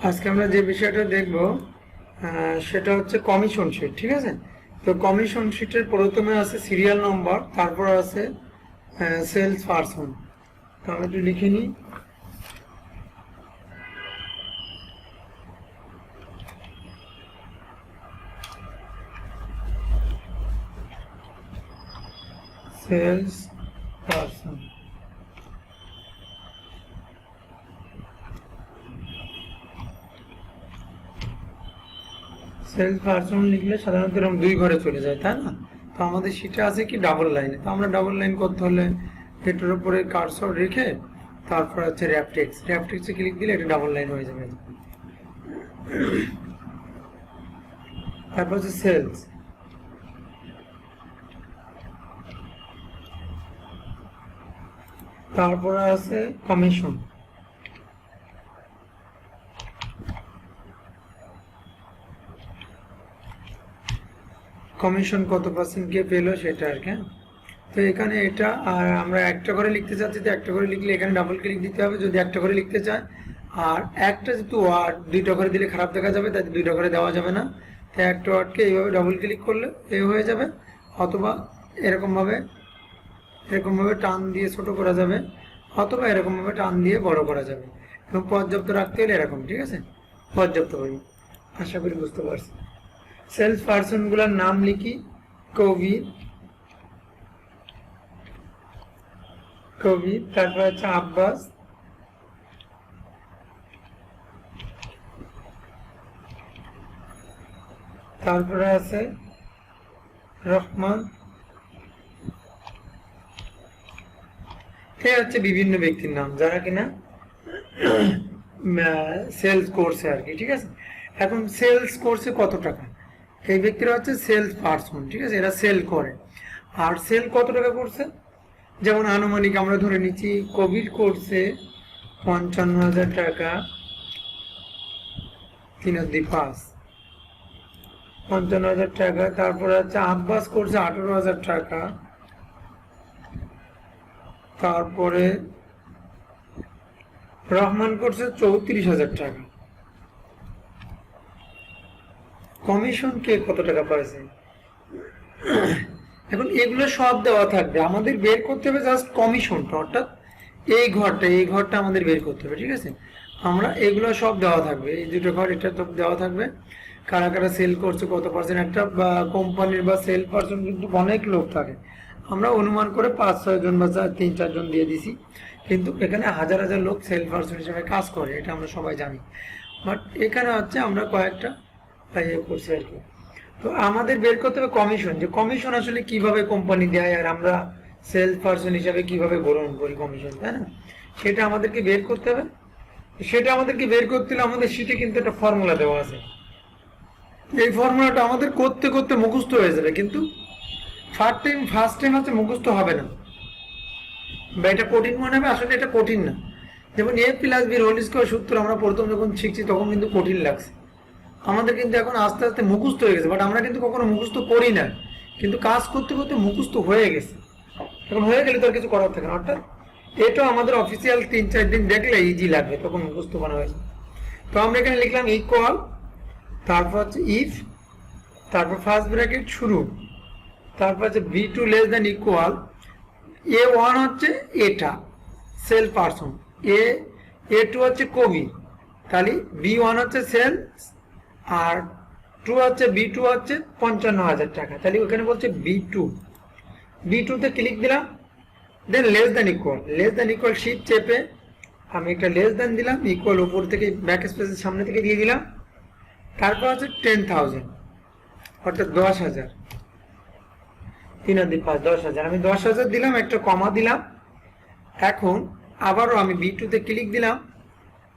আজকে আমরা যে বিষয়টা দেখব সেটা হচ্ছে কমিশন শিট। ঠিক আছে, তো কমিশন শিটের প্রথমে আছে সিরিয়াল নম্বর, তারপর আছে সেলস পারসন। তো আমি একটু লিখে নিই। সেলস পারসন, সেলস পারসন লিখলে সাধারণত এরকম দুই ঘরে চলে যায়, তাই না? তো আমাদের শিটে আছে কি ডাবল লাইনে। তো আমরা ডাবল লাইন করতে হলে এটার উপরে কার্সর রেখে তারপর হচ্ছে র্যাপটেক্স, র্যাপটেক্সে ক্লিক দিলে এটা ডাবল লাইন হয়ে যাবে। তারপর হচ্ছে সেলস, তারপরে আছে কমিশন, কমিশন কত পার্সেন্ট কে পেলো সেটা আর কি। তো এখানে এটা আর আমরা একটা করে লিখতে চাচ্ছি, তো একটা করে লিখলে এখানে ডাবল ক্লিক দিতে হবে যদি একটা করে লিখতে চায়। আর একটা যেহেতু ওয়ার্ড দুইটা করে দিলে খারাপ দেখা যাবে, তাই দুইটা করে দেওয়া যাবে না। তো একটা ওয়ার্ডকে এইভাবে ডাবল ক্লিক করলে এ হয়ে যাবে, অথবা এরকমভাবে এরকমভাবে টান দিয়ে ছোট করা যাবে, অথবা এরকমভাবে টান দিয়ে বড় করা যাবে। এবং পর্যাপ্ত রাখতে হলে এরকম, ঠিক আছে, পর্যাপ্ত করি। আশা করি বুঝতে পারছি। সেলস পার্সনগুলোর নাম লিখি। কবির, কবির, তারপর হচ্ছে আব্বাস, তারপরে আছে রহমান। এ হচ্ছে বিভিন্ন ব্যক্তির নাম যারা কিনা সেলস করছে আর কি। ঠিক আছে, এখন সেলস করছে কত টাকা, এই ব্যক্তিরা হচ্ছে সেলস পার্সন। ঠিক আছে, এরা সেল করে। আর সেল কত টাকা করছে, যেমন আনুমানিক আমরা ধরে নিচ্ছি কবির করছে ৫৫,০০০ টাকা, ৩/৫, ৫৫,০০০ টাকা। তারপরে হচ্ছে আব্বাস করছে ১৮,০০০ টাকা, তারপরে রহমান করছে ৩৪,০০০ টাকা। কমিশন কে কত টাকা পাইছে, এখন এগুলো সব দেওয়া থাকবে, আমাদের বের করতে হবে জাস্ট কমিশনটা, অর্থাৎ এই ঘরটা আমাদের বের করতে হবে। ঠিক আছে, আমরা এগুলো সব দেওয়া থাকবে, এই দুটো ঘর এটা তো দেওয়া থাকবে। কারা কারা সেল করছে কত পার্সেন্ট, একটা কোম্পানির বা সেল পার্সন কিন্তু অনেক লোক থাকে, আমরা অনুমান করে ৫-৬ জন বা ৩-৪ জন দিয়ে দিছি, কিন্তু এখানে হাজার হাজার লোক সেল পার্সন হিসেবে কাজ করে, এটা আমরা সবাই জানি। বাট এখানে হচ্ছে আমরা কয়েকটা ইয়ে করছি আর কি। তো আমাদের বের করতে হবে কমিশন, যে কমিশন আসলে কিভাবে কোম্পানি দেয় আর আমরা সেলস পার্সন হিসাবে কিভাবে গ্রহণ করি কমিশন, তাই না? সেটা আমাদেরকে বের করতে হবে। সেটা আমাদেরকে বের করতে হলে আমাদের শিটে কিন্তু একটা ফর্মুলা দেওয়া আছে। এই ফর্মুলাটা আমাদের করতে করতে মুখস্থ হয়ে যাবে, কিন্তু ফার্স্ট টাইম হচ্ছে মুখস্থ হবে না বা এটা কঠিন মনে হবে, আসলে এটা কঠিন না। যেমন a+b হোল স্কয়ার সূত্র আমরা প্রথম যখন শিখছি তখন কিন্তু কঠিন লাগছে, আমাদের কিন্তু এখন আস্তে আস্তে মুখস্থ হয়ে গেছে, বাট আমরা কিন্তু কখনো মুখস্থ করি না, কিন্তু কাজ করতে করতে মুখস্থ হয়ে গেছে। এখন হয়ে গেলে তো আর কিছু করার থাকে না, অর্থাৎ এটা আমাদের অফিসিয়াল ৩-৪ দিন দেখলে ইজি লাগবে, তখন মুখস্থ বানা হয়েছে। তো আমরা এখানে লিখলাম ইকুয়াল, তারপর হচ্ছে ইফ, তারপর ফার্স্ট ব্র্যাকেট শুরু, তারপর হচ্ছে b2 less than equal a1 হচ্ছে এটা সেল পার্সন, a2 হচ্ছে কবি, তাহলে b1 হচ্ছে সেলস, আর b2 হচ্ছে ৫৫,০০০ টাকা, তাহলে ওখানে বলছে b2 তে ক্লিক দিলাম, then less than equal sheet চেপে আমি একটা লেস দেন দিলাম, ইকুয়াল উপর থেকে ব্যাক স্পেসের সামনে থেকে দিয়ে দিলাম, তারপর হচ্ছে 10,000 অর্থাৎ ১০,০০০, ৩/৫ ১০,০০০, আমি ১০,০০০ দিলাম, একটা কমা দিলাম। এখন আবারও আমি b2 তে ক্লিক দিলাম,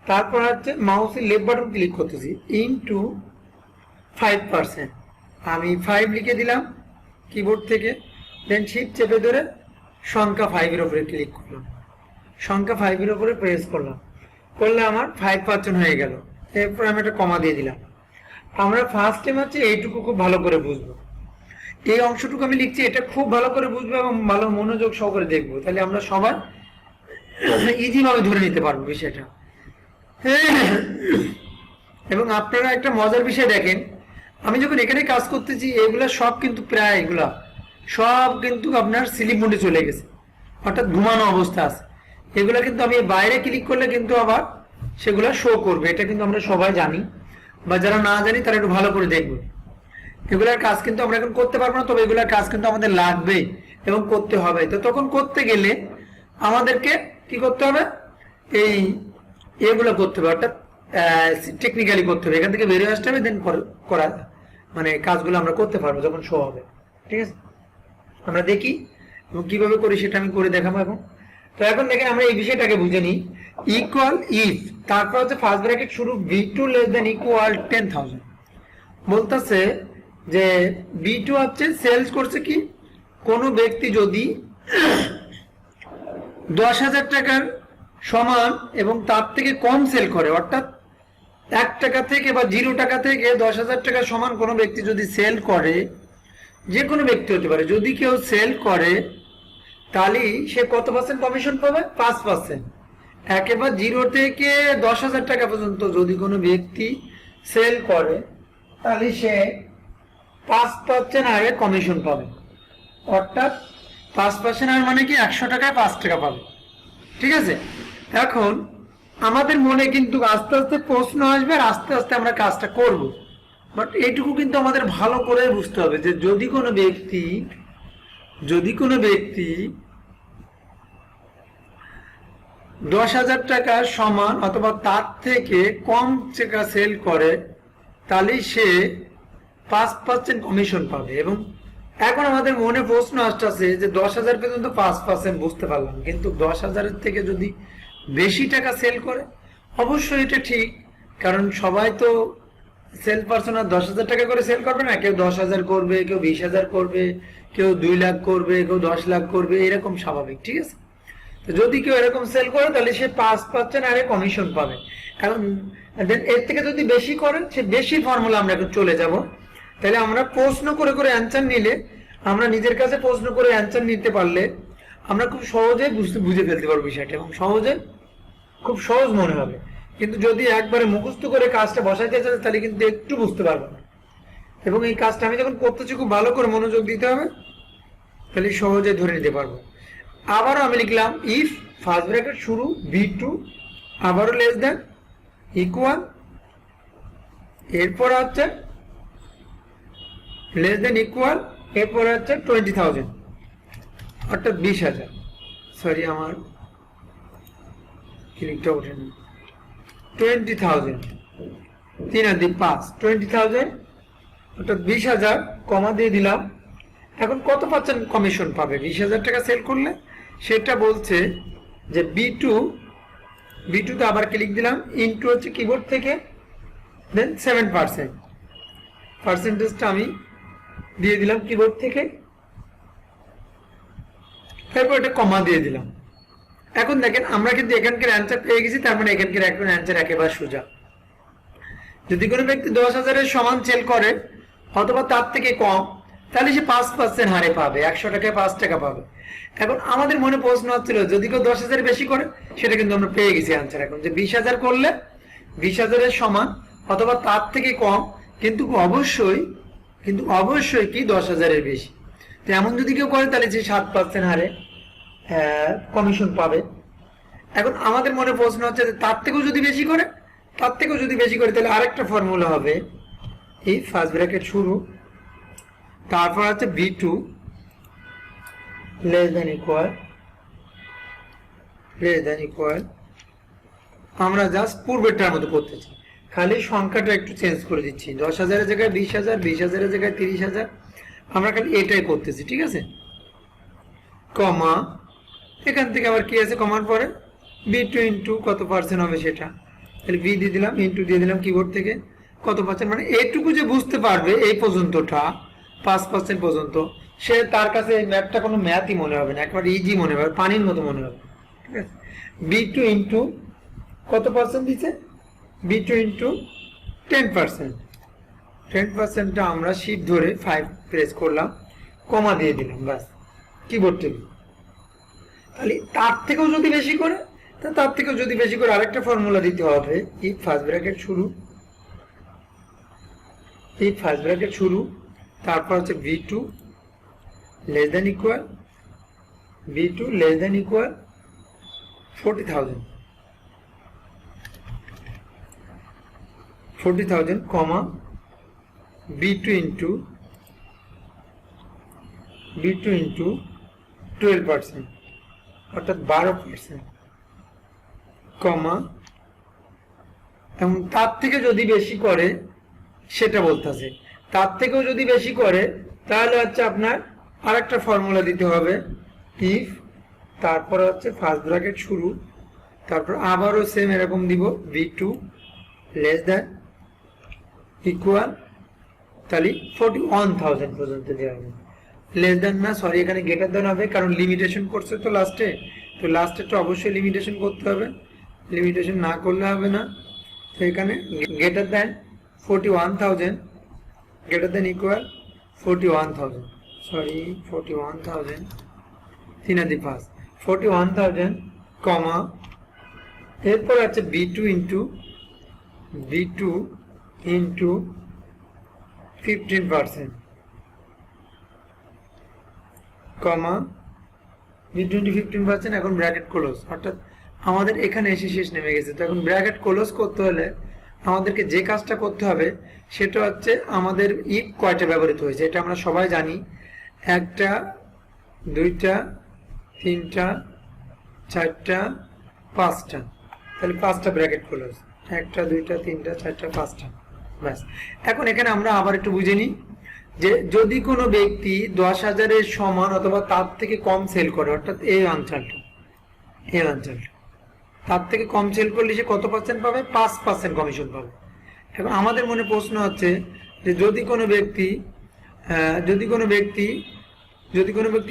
তারপর হচ্ছে মাউসের লেফট বাটন ক্লিক করতেছি, ইনটু 5%, আমি 5 লিখে দিলাম কিবোর্ড থেকে, দেন শিফট চেপে ধরে সংখ্যা 5 এর উপরে ক্লিক করলাম, সংখ্যা 5 এর উপরে প্রেস করলাম, করলে আমার 5% হয়ে গেল। এরপর আমি একটা কমা দিয়ে দিলাম। আমরা ফার্স্ট টাইম হচ্ছে এইটুকু খুব ভালো করে বুঝবো, এই অংশটুকু আমি লিখছি, এটা খুব ভালো করে বুঝবো এবং ভালো মনোযোগ সহকারে দেখবো, তাহলে আমরা সবাই ইজি ভাবে ধরে নিতে পারবো বিষয়টা। এবং আপনারা একটা মজার বিষয় দেখেন, আমি যখন এখানে কাজ করতেছি এগুলা সব কিন্তু প্রায় এগুলা সব কিন্তু আপনার স্লিপ মোডে চলে গেছে, অর্থাৎ ঘুমানো অবস্থা আছে। এগুলা কিন্তু আমি বাইরে ক্লিক করলে কিন্তু আবার সেগুলা শো করবে, এটা কিন্তু আমরা সবাই জানি, বা যারা না জানি তারা একটু ভালো করে দেখবে। এগুলার কাজ কিন্তু আমরা এখন করতে পারবো না, তবে এগুলার কাজ কিন্তু আমাদের লাগবে এবং করতে হবে। তো তখন করতে গেলে আমাদেরকে কি করতে হবে, এই এগুলো করতে হবে, অর্থাৎ টেকনিক্যালি করতে হবে, এখান থেকে বেরিয়ে আসতে হবে, দেন করা মানে কাজগুলো আমরা করতে পারবো যখন শো হবে। ঠিক আছে, আমরা দেখি এবং কিভাবে করি সেটা আমি করে দেখাবো এখন। তো এখন দেখেন আমরা এই বিষয়টাকে বুঝে নিই। ইকুয়াল ইফ, তারপর হচ্ছে ফার্স্ট ব্র্যাকেট শুরু B2 লেস দেন ইকুয়াল 10,000, বলতেছে যে B2 হচ্ছে সেলস করছে কি, কোনো ব্যক্তি যদি 10,000 টাকার সমান এবং তার থেকে কম সেল করে, অর্থাৎ 1 টাকা থেকে বা 0 টাকা থেকে 10,000 টাকা সমান কোনো ব্যক্তি যদি সেল করে, যে কোনো ব্যক্তি হতে পারে, যদি কেউ সেল করে তাহলে সে কত পার্সেন্ট কমিশন পাবে? 5%। একেবারে 0 থেকে 10,000 টাকা পর্যন্ত যদি কোনো ব্যক্তি সেল করে তাহলে সে 5% হারে কমিশন পাবে, অর্থাৎ 5% হার মানে কি 100 টাকায় 5 টাকা পাবে। ঠিক আছে, এখন আমাদের মনে কিন্তু আস্তে আস্তে প্রশ্ন আসবে আর আস্তে আস্তে আমরা কাজটা করব, বাট এইটুকু কিন্তু আমাদের ভালো করে বুঝতে হবে যে যদি কোনো ব্যক্তি 10,000 টাকার সমান অথবা তার থেকে কম টাকা সেল করে তাহলে সে 5% কমিশন পাবে। এবং এখন আমাদের মনে প্রশ্ন আসতেছে যে 10,000 পর্যন্ত 5% বুঝতে পারলাম, কিন্তু 10,000-এর থেকে যদি বেশি টাকা সেল করে, অবশ্যই এটা ঠিক, কারণ সবাই তো সেল পারসন আর 10,000 টাকা করে সেল করবে না, কেউ 10,000 করবে, কেউ 20,000 করবে, কেউ 2 লাখ করবে, কেউ 10 লাখ করবে, এরকম স্বাভাবিক। ঠিক আছে, তো যদি কেউ এরকম সেল করে তাহলে সে 5% আরে কমিশন পাবে। কারণ এর থেকে যদি বেশি করেন, সে বেশি ফর্মুলা আমরা এখন চলে যাব। তাহলে আমরা প্রশ্ন করে করে অ্যান্সার নিলে, আমরা নিজের কাছে প্রশ্ন করে অ্যান্সার নিতে পারলে আমরা খুব সহজে বুঝে ফেলতে পারবো বিষয়টা এবং সহজে খুব সহজ মনে হবে। কিন্তু যদি একবারে মুখস্থ করে কাজটা বসাইতে চাই তাহলে কিন্তু একটু বুঝতে পারবো না। এবং এই কাজটা আমি যখন করতেছি খুব ভালো করে মনোযোগ দিতে হবে, তাহলে সহজে ধরে নিতে পারবো। আবারও আমি লিখলাম ইফ ফার্স্ট ব্র্যাকেট শুরু B2 আবারও লেস দেন ইকুয়াল, এরপর হচ্ছে লেস দেন ইকুয়াল, এরপর হচ্ছে 20,000 অর্থাৎ 20,000। সরি আমার ক্লিকটা ওঠেনি। 20,000 3 আর 2 5, 20,000 অর্থাৎ 20,000 কমা দিয়ে দিলাম। এখন কত পার্সেন্ট কমিশন পাবে 20,000 টাকা সেল করলে? সেটা বলছে যে B2 তে আবার ক্লিক দিলাম, ইনটু হচ্ছে কিবোর্ড থেকে, দেন 7%, পার্সেন্টেজটা আমি দিয়ে দিলাম কিবোর্ড থেকে, তারপর এটা কমা দিয়ে দিলাম। এখন দেখেন আমরা কিন্তু এখানকার অ্যান্সার পেয়ে গেছি, তার মানে এখানকার এখন অ্যান্সার একেবারে সোজা। যদি কোনো ব্যক্তি 10,000-এর সমান সেল করে অথবা তার থেকে কম, তাহলে সে 5% হারে পাবে, 100 টাকায় 5 টাকা পাবে। এখন আমাদের মনে প্রশ্ন হচ্ছিল যদি কেউ 10,000 বেশি করে, সেটা কিন্তু আমরা পেয়ে গেছি অ্যান্সার এখন, যে 20,000 করলে 20,000-এর সমান অথবা তার থেকে কম, কিন্তু অবশ্যই কি 10,000-এর বেশি। তো এমন যদি কেউ করে তাহলে সে 7% হারে কমিশন পাবে। এখন আমাদের মনে প্রশ্ন হচ্ছে যে তার থেকেও যদি বেশি করে তাহলে আরেকটা ফর্মুলা হবে, এই ফার্স্ট ব্র্যাকেট শুরু, তারপর হচ্ছে B2 লেস দেন ইকুয়াল, আমরা জাস্ট পূর্বেরটার মতো করতেছি, খালি সংখ্যাটা একটু চেঞ্জ করে দিচ্ছি, 10,000-এর জায়গায় 20,000, 20,000-এর জায়গায় 30,000, আমরা খালি এটাই করতেছি। ঠিক আছে, কমা, এখান থেকে আবার কি আছে কমার পরে B2 ইন্টু কত পার্সেন্ট হবে সেটা, তাহলে B দিয়ে দিলাম, ইন্টু দিয়ে দিলাম কিবোর্ড থেকে কত পার্সেন্ট, মানে এইটুকু যে বুঝতে পারবে এই পর্যন্তটা 5% পর্যন্ত, সে তার কাছে এই ম্যাথটা কোনো ম্যাথই মনে হবে না, একবার ইজি মনে হবে, পানির মতো মনে হবে। ঠিক আছে, B2 ইন্টু কত পার্সেন্ট দিচ্ছে, B2 ইন্টু 10%টা আমরা শিফট ধরে 5 প্রেস করলাম, কমা দিয়ে দিলাম, বাস কিবোর্ড থেকে। তাহলে তার থেকেও যদি বেশি করে আরেকটা ফর্মুলা দিতে হবে, ইফ ফার্স্ট ব্র্যাকেট শুরু এই ফার্স্ট ব্র্যাকেট শুরু, তারপর হচ্ছে V2 less than equal V2 less than equal 40,000 কমা B2 ইন্টু 12%, অর্থাৎ 12%, কমা, এবং তার থেকে যদি বেশি করে সেটা বলতেছে, তার থেকেও যদি বেশি করে তাহলে হচ্ছে আপনার আরেকটা ফর্মুলা দিতে হবে, ইফ, তারপর হচ্ছে ফার্স্ট ব্র্যাকেট শুরু, তারপর আবারও সেম এরকম দিব V2 লেস দ্যান ইকুয়াল, তাহলে 41,000 পর্যন্ত দেওয়া হবে। লেস দ্যান না, সরি, এখানে গ্রেটার দ্যান হবে, কারণ লিমিটেশন করছে তো লাস্টে, তো লাস্টে তো অবশ্যই লিমিটেশন করতে হবে, লিমিটেশন না করলে হবে না। তো এখানে greater than 41,000, greater than equal 41,000, sorry 41,000, 3 41,000 কমা, এরপর আছে B2 ইন্টু 15%, কমা B2 ইন্টু 15%, এখন ব্র্যাকেট ক্লোজ, অর্থাৎ আমাদের এখানে এসে শেষ নেমে গেছে। তো এখন ব্র্যাকেট ক্লোজ করতে হলে আমাদেরকে যে কাজটা করতে হবে সেটা হচ্ছে আমাদের ইফ কয়টা ব্যবহৃত হয়েছে এটা আমরা সবাই জানি, 1টা 2টা 3টা 4টা 5টা, তাহলে 5টা ব্র্যাকেট ক্লোজ, 1টা 2টা 3টা 4টা 5টা, ব্যাস। এখন এখানে আমরা আবার একটু বুঝে নিই যে যদি কোনো ব্যক্তি 10,000-এর সমান অথবা তার থেকে কম সেল করে, অর্থাৎ এই অঞ্চলটা তার থেকে কম সেল করলে সে কত পার্সেন্ট পাবে? 5% কমিশন পাবে। এখন আমাদের মনে প্রশ্ন হচ্ছে যে যদি কোনো ব্যক্তি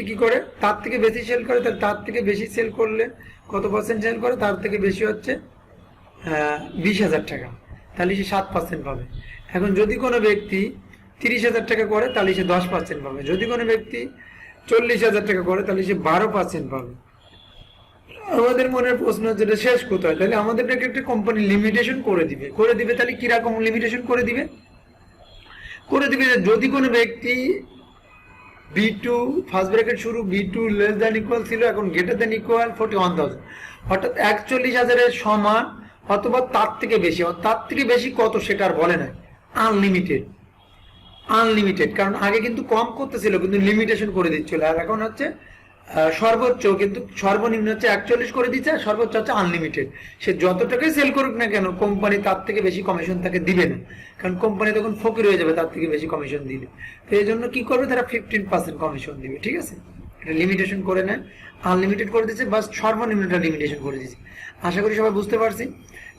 কি করে, তার থেকে বেশি সেল করে, তাহলে তার থেকে বেশি সেল করলে কত পার্সেন্ট সেল করে, তার থেকে বেশি হচ্ছে 20,000 টাকা, তাহলে সে 7% পাবে। এখন যদি কোনো ব্যক্তি 30,000 টাকা করে তাহলে সে 10% পাবে, যদি কোনো ব্যক্তি 40,000 টাকা করে তাহলে সে 12% পাবে। আমাদের মনের প্রশ্ন হচ্ছে শেষ কোথায়, তাহলে আমাদেরকে একটা কোম্পানি লিমিটেশন করে দিবে, তাহলে কিরকম লিমিটেশন করে দিবে যদি কোনো ব্যক্তি B2 ফার্স্ট ব্র্যাকেট শুরু B2 লেস দ্যান ইকুয়াল ছিল, এখন গ্রেটার দ্যান ইকুয়াল 41,000, অর্থাৎ 41,000-এর সমান অথবা তার থেকে বেশি, তার থেকে বেশি কত সেটা আর বলে না, আনলিমিটেড, কারণ আগে কিন্তু কম করতেছিল কিন্তু লিমিটেশন করে দিচ্ছিল, আর এখন হচ্ছে সর্বোচ্চ, কিন্তু সর্বনিম্ন হচ্ছে 41 করে দিচ্ছে, আর সর্বোচ্চ হচ্ছে আনলিমিটেড। সে যত টাকাই সেল করুক না কেন কোম্পানি তার থেকে বেশি কমিশন তাকে দিবে না, কারণ কোম্পানি তখন ফকির হয়ে যাবে তার থেকে বেশি কমিশন দিলে। তো এই জন্য কি করবে, তারা 15% কমিশন দিবে, ঠিক আছে। এটা লিমিটেশন করে নেয়, আনলিমিটেড করে দিচ্ছে, বাস সর্বনিম্নটা লিমিটেশন করে দিচ্ছে। আশা করি সবাই বুঝতে পারছি।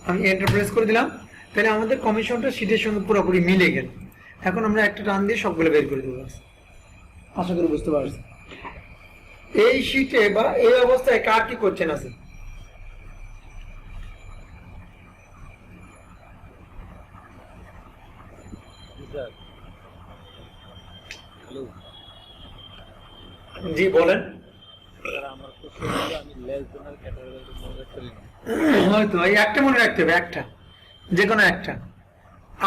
আমি এন্টারপ্রাইজ করে দিলাম, তাহলে আমাদের কমিশনটা শীটের সঙ্গে পুরোপুরি মিলে গেল। এখন আমরা একটা টান দিয়ে সবগুলো বের করে দেবো, আশা করি বুঝতে পারছি। এই শীটে বা এই অবস্থায় কার কি করছেন আছে? জি বলেন। হয়তো এই একটা মনে রাখতে হবে, একটা, যে কোনো একটা।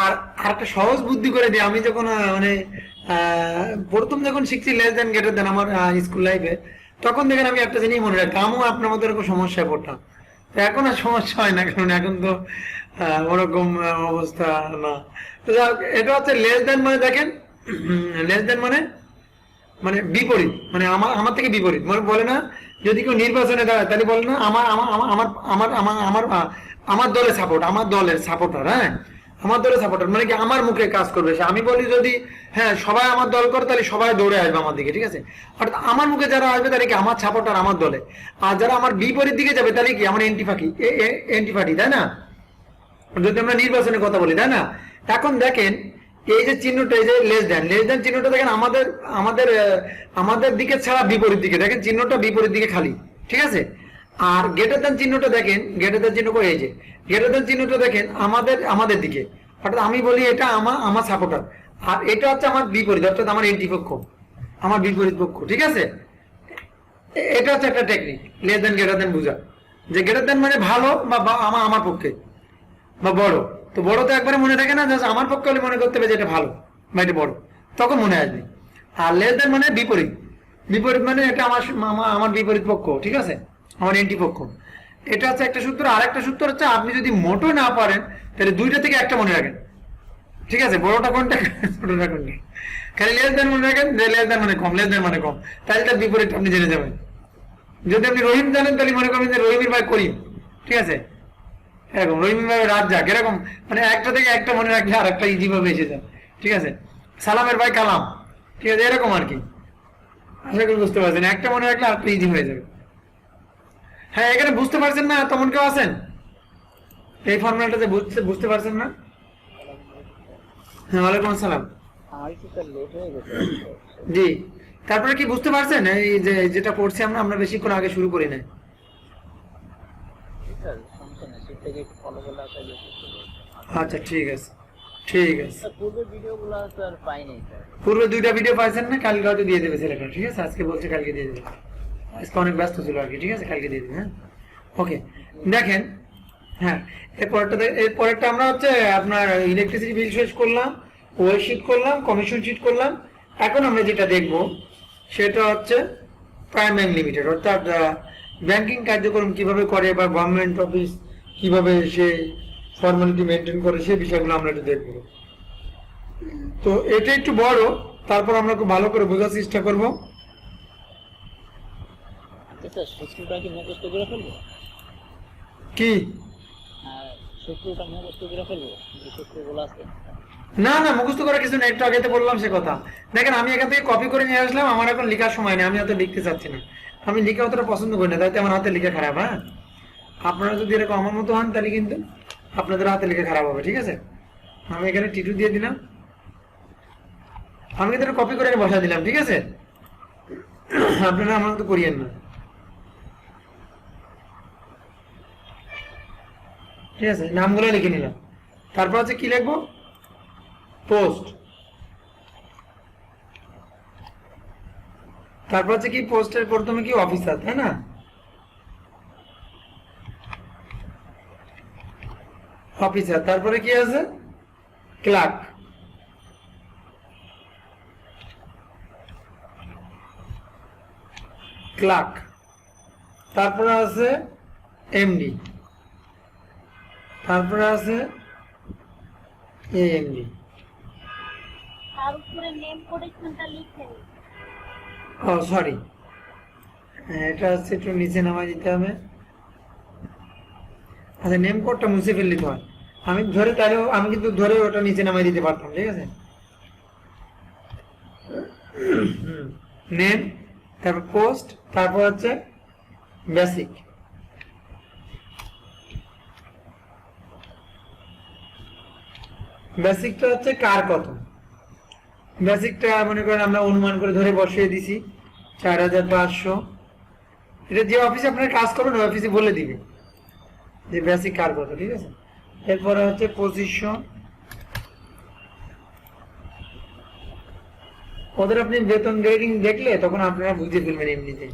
আর একটা সহজ বুদ্ধি করে দিই, আমি যখন প্রথম যখন শিখছি লেস দেন গ্রেটার দেন আমার স্কুল লাইফে, তখন দেখেন আমি একটা জিনিস মনে রাখতাম, আমিও আপনার মতো এরকম সমস্যায় পড়তাম। এখন আর সমস্যা হয় না, কারণ এখন তো ওরকম অবস্থা না। তো এটা হচ্ছে লেস দেন, মানে দেখেন লেস দেন মানে বিপরীত, মানে আমার থেকে বিপরীত, মানে বলে না যদি কেউ নির্বাচনে দাঁড়ায় তাহলে বলে না আমার আমার আমার আমার আমার আমার আমার দলের সাপোর্ট, আমার দলের সাপোর্টার, হ্যাঁ আমার দলের সাপোর্টার, মানে কি আমার মুখে কাজ করবে সে। আমি বলি যদি হ্যাঁ সবাই আমার দল করে, তাহলে সবাই দৌড়ে আসবে আমার দিকে, ঠিক আছে। অর্থাৎ আমার মুখে যারা আসবে তাহলে কি আমার সাপোর্টার আমার দলে, আর যারা আমার বিপরীত দিকে যাবে তাহলে কি আমার এন্টিপার্টি, তাই না? যদি আমরা নির্বাচনের কথা বলি, তাই না? এখন দেখেন এই যে চিহ্নটা, এই যে লেস দেন চিহ্নটা দেখেন আমাদের আমাদের আমাদের দিকে ছাড়া বিপরীত দিকে, দেখেন চিহ্নটা বিপরীত দিকে খালি, ঠিক আছে। আর গ্রেটার দেন চিহ্নটা দেখেন, গ্রেটার দেন চিহ্ন করে, এই যে গ্রেটার দেন চিহ্নটা দেখেন আমাদের দিকে, অর্থাৎ আমি বলি এটা আমার সাপোর্টার, আর এটা হচ্ছে আমার বিপরীত, অর্থাৎ আমার এন্টি পক্ষ, আমার বিপরীত পক্ষ, ঠিক আছে। এটা হচ্ছে একটা technique less than greater than বোঝা, যে গ্রেটার দেন মানে ভালো বা আমার পক্ষে বা বড়। তো বড় তো একবারে মনে থাকে না, আমার পক্ষে হলে মনে করতে হবে যে এটা ভালো, বা এটা বড়, তখন মনে আসবে। আর লেস দেন মানে বিপরীত, বিপরীত মানে এটা আমার বিপরীত পক্ষ, ঠিক আছে, আমার এন্টি পক্ষ। এটা হচ্ছে একটা সূত্র। আর একটা সূত্র হচ্ছে আপনি যদি মোটো না পারেন তাহলে দুইটা থেকে একটা মনে রাখেন, ঠিক আছে, বড়টা কোনটা ছোটটা কোনটা। খালি লেস দেন মনে রাখেন, লেস দেন মানে কম, লেস দেন মানে কম, তাহলে তার বিপরীত আপনি জেনে যাবেন। যদি আপনি রহিম জানেন তাহলে মনে করবেন যে রহিমের ভাই করিম, ঠিক আছে, এরকম রহিমের ভাই রাজ্জাক, এরকম মানে একটা থেকে একটা মনে রাখলে আর একটা ইজি ভাবে এসে যান, ঠিক আছে। সালামের ভাই কালাম, ঠিক আছে, এরকম আর কি। আশা করি বুঝতে পারছেন, একটা মনে রাখলে আর একটা ইজি হয়ে যাবে। হ্যাঁ, এখানে বুঝতে পারছেন না তেমন কেউ আছেন? এই ফর্মুলাটাতে বুঝতে পারছেন না? হ্যাঁ, ওয়ালাইকুম আসসালাম। জি, তারপরে কি বুঝতে পারছেন এই যে যেটা পড়ছি আমরা আমরা বেশিক্ষণ আগে শুরু করি না? আচ্ছা, ঠিক আছে, ঠিক আছে। পূর্বে দুইটা ভিডিও পাইছেন না? কালকে হয়তো দিয়ে দেবে ছেলেটা, ঠিক আছে, আজকে বলছে কালকে দিয়ে দেবে, আজকে অনেক ব্যস্ত ছিল আর কি, ঠিক আছে, কালকে দিয়ে দেবে। হ্যাঁ, ওকে, দেখেন। হ্যাঁ, এরপরেরটা আমরা হচ্ছে আপনার ইলেকট্রিসিটি বিল শেষ করলাম, ওয়েল শিট করলাম, কমিশন শিট করলাম। এখন আমরা যেটা দেখব সেটা হচ্ছে প্রাইম ব্যাংক লিমিটেড, অর্থাৎ ব্যাংকিং কার্যক্রম কিভাবে করে বা গভর্নমেন্ট অফিস কিভাবে সে ফর্মালিটি মেনটেন করে, সেই বিষয়গুলো আমরা একটু দেখব। তো এটা একটু বড়, তারপর আমরা খুব ভালো করে বোঝার চেষ্টা করব। কি না না, মুখস্থ করার কিছু না, একটু আগে তো বললাম সে কথা। দেখেন, আমি এখান থেকে কপি করে নিয়ে আসলাম, আমার এখন লেখার সময় নেই, আমি অত লিখতে চাচ্ছি না, আমি লিখে অতটা পছন্দ করি না, তাইতে আমার হাতে লিখে খারাপ। হ্যাঁ, আপনারা যদি এরকম আমার মতো হন তাহলে কিন্তু আপনাদের হাতে লিখে খারাপ হবে, ঠিক আছে। আমি এখানে টিটু দিয়ে দিলাম, আমি কিন্তু কপি করে বসা দিলাম, ঠিক আছে, আপনারা আমার মতো করিয়েন না, ঠিক আছে। নামগুলো লিখে নিলাম, তারপর হচ্ছে কি লিখবো, পোস্ট, তারপর হচ্ছে কি পোস্টের প্রথমে কি অফিসার, তাই না, অফিসার, তারপরে কি আছে ক্লার্ক, ক্লার্ক, তারপরে আছে এমডি, তারপরে আছে এএমডি। তার উপরে নেম কোটেশনটা লিখেন। ও সরি, এটা হচ্ছে একটু নিচে নামাই দিতে হবে। আচ্ছা, নেম কোডটা মুছে ফেললে তো হয়, আমি ধরে তাহলে আমি কিন্তু ধরে ওটা নিচে নামাই দিতে পারতাম, ঠিক আছে। নেম, তারপর পোস্ট, তারপর হচ্ছে বেসিক। বেসিকটা হচ্ছে কার কত, বেসিকটা মনে করেন আমরা অনুমান করে ধরে বসিয়ে দিছি 4500। এটা যে অফিসে আপনারা কাজ করবেন ওই অফিসে বলে দিবে যে বেসিক কার কত, ঠিক আছে। এরপরে হচ্ছে পজিশন, ওদের আপনি বেতন গ্রেডিং দেখলে তখন আপনারা বুঝে ফেলবেন এমনিতে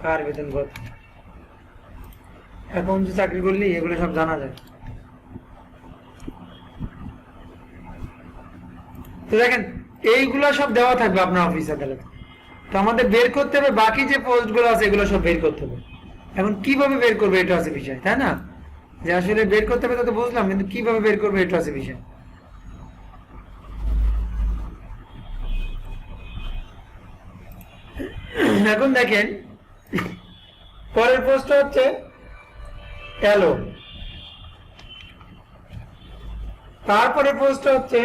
কার বেতন কত। এখন যে চাকরি করলে এগুলো সব জানা যায়। তো দেখেন, এইগুলো সব দেওয়া থাকবে আপনার অফিস আদালতে। তো আমাদের বের করতে হবে বাকি যে পোস্ট গুলো আছে, এগুলো সব বের করতে হবে। এখন কিভাবে বের করবে এটা আছে বিষয়, তাই না, যে আসলে বের করতে হবে তো বুঝলাম, কিন্তু কিভাবে বের করবে এটা আছে বিষয়। এখন দেখেন, পরের পোস্ট হচ্ছে এলো, তারপরে পোস্ট হচ্ছে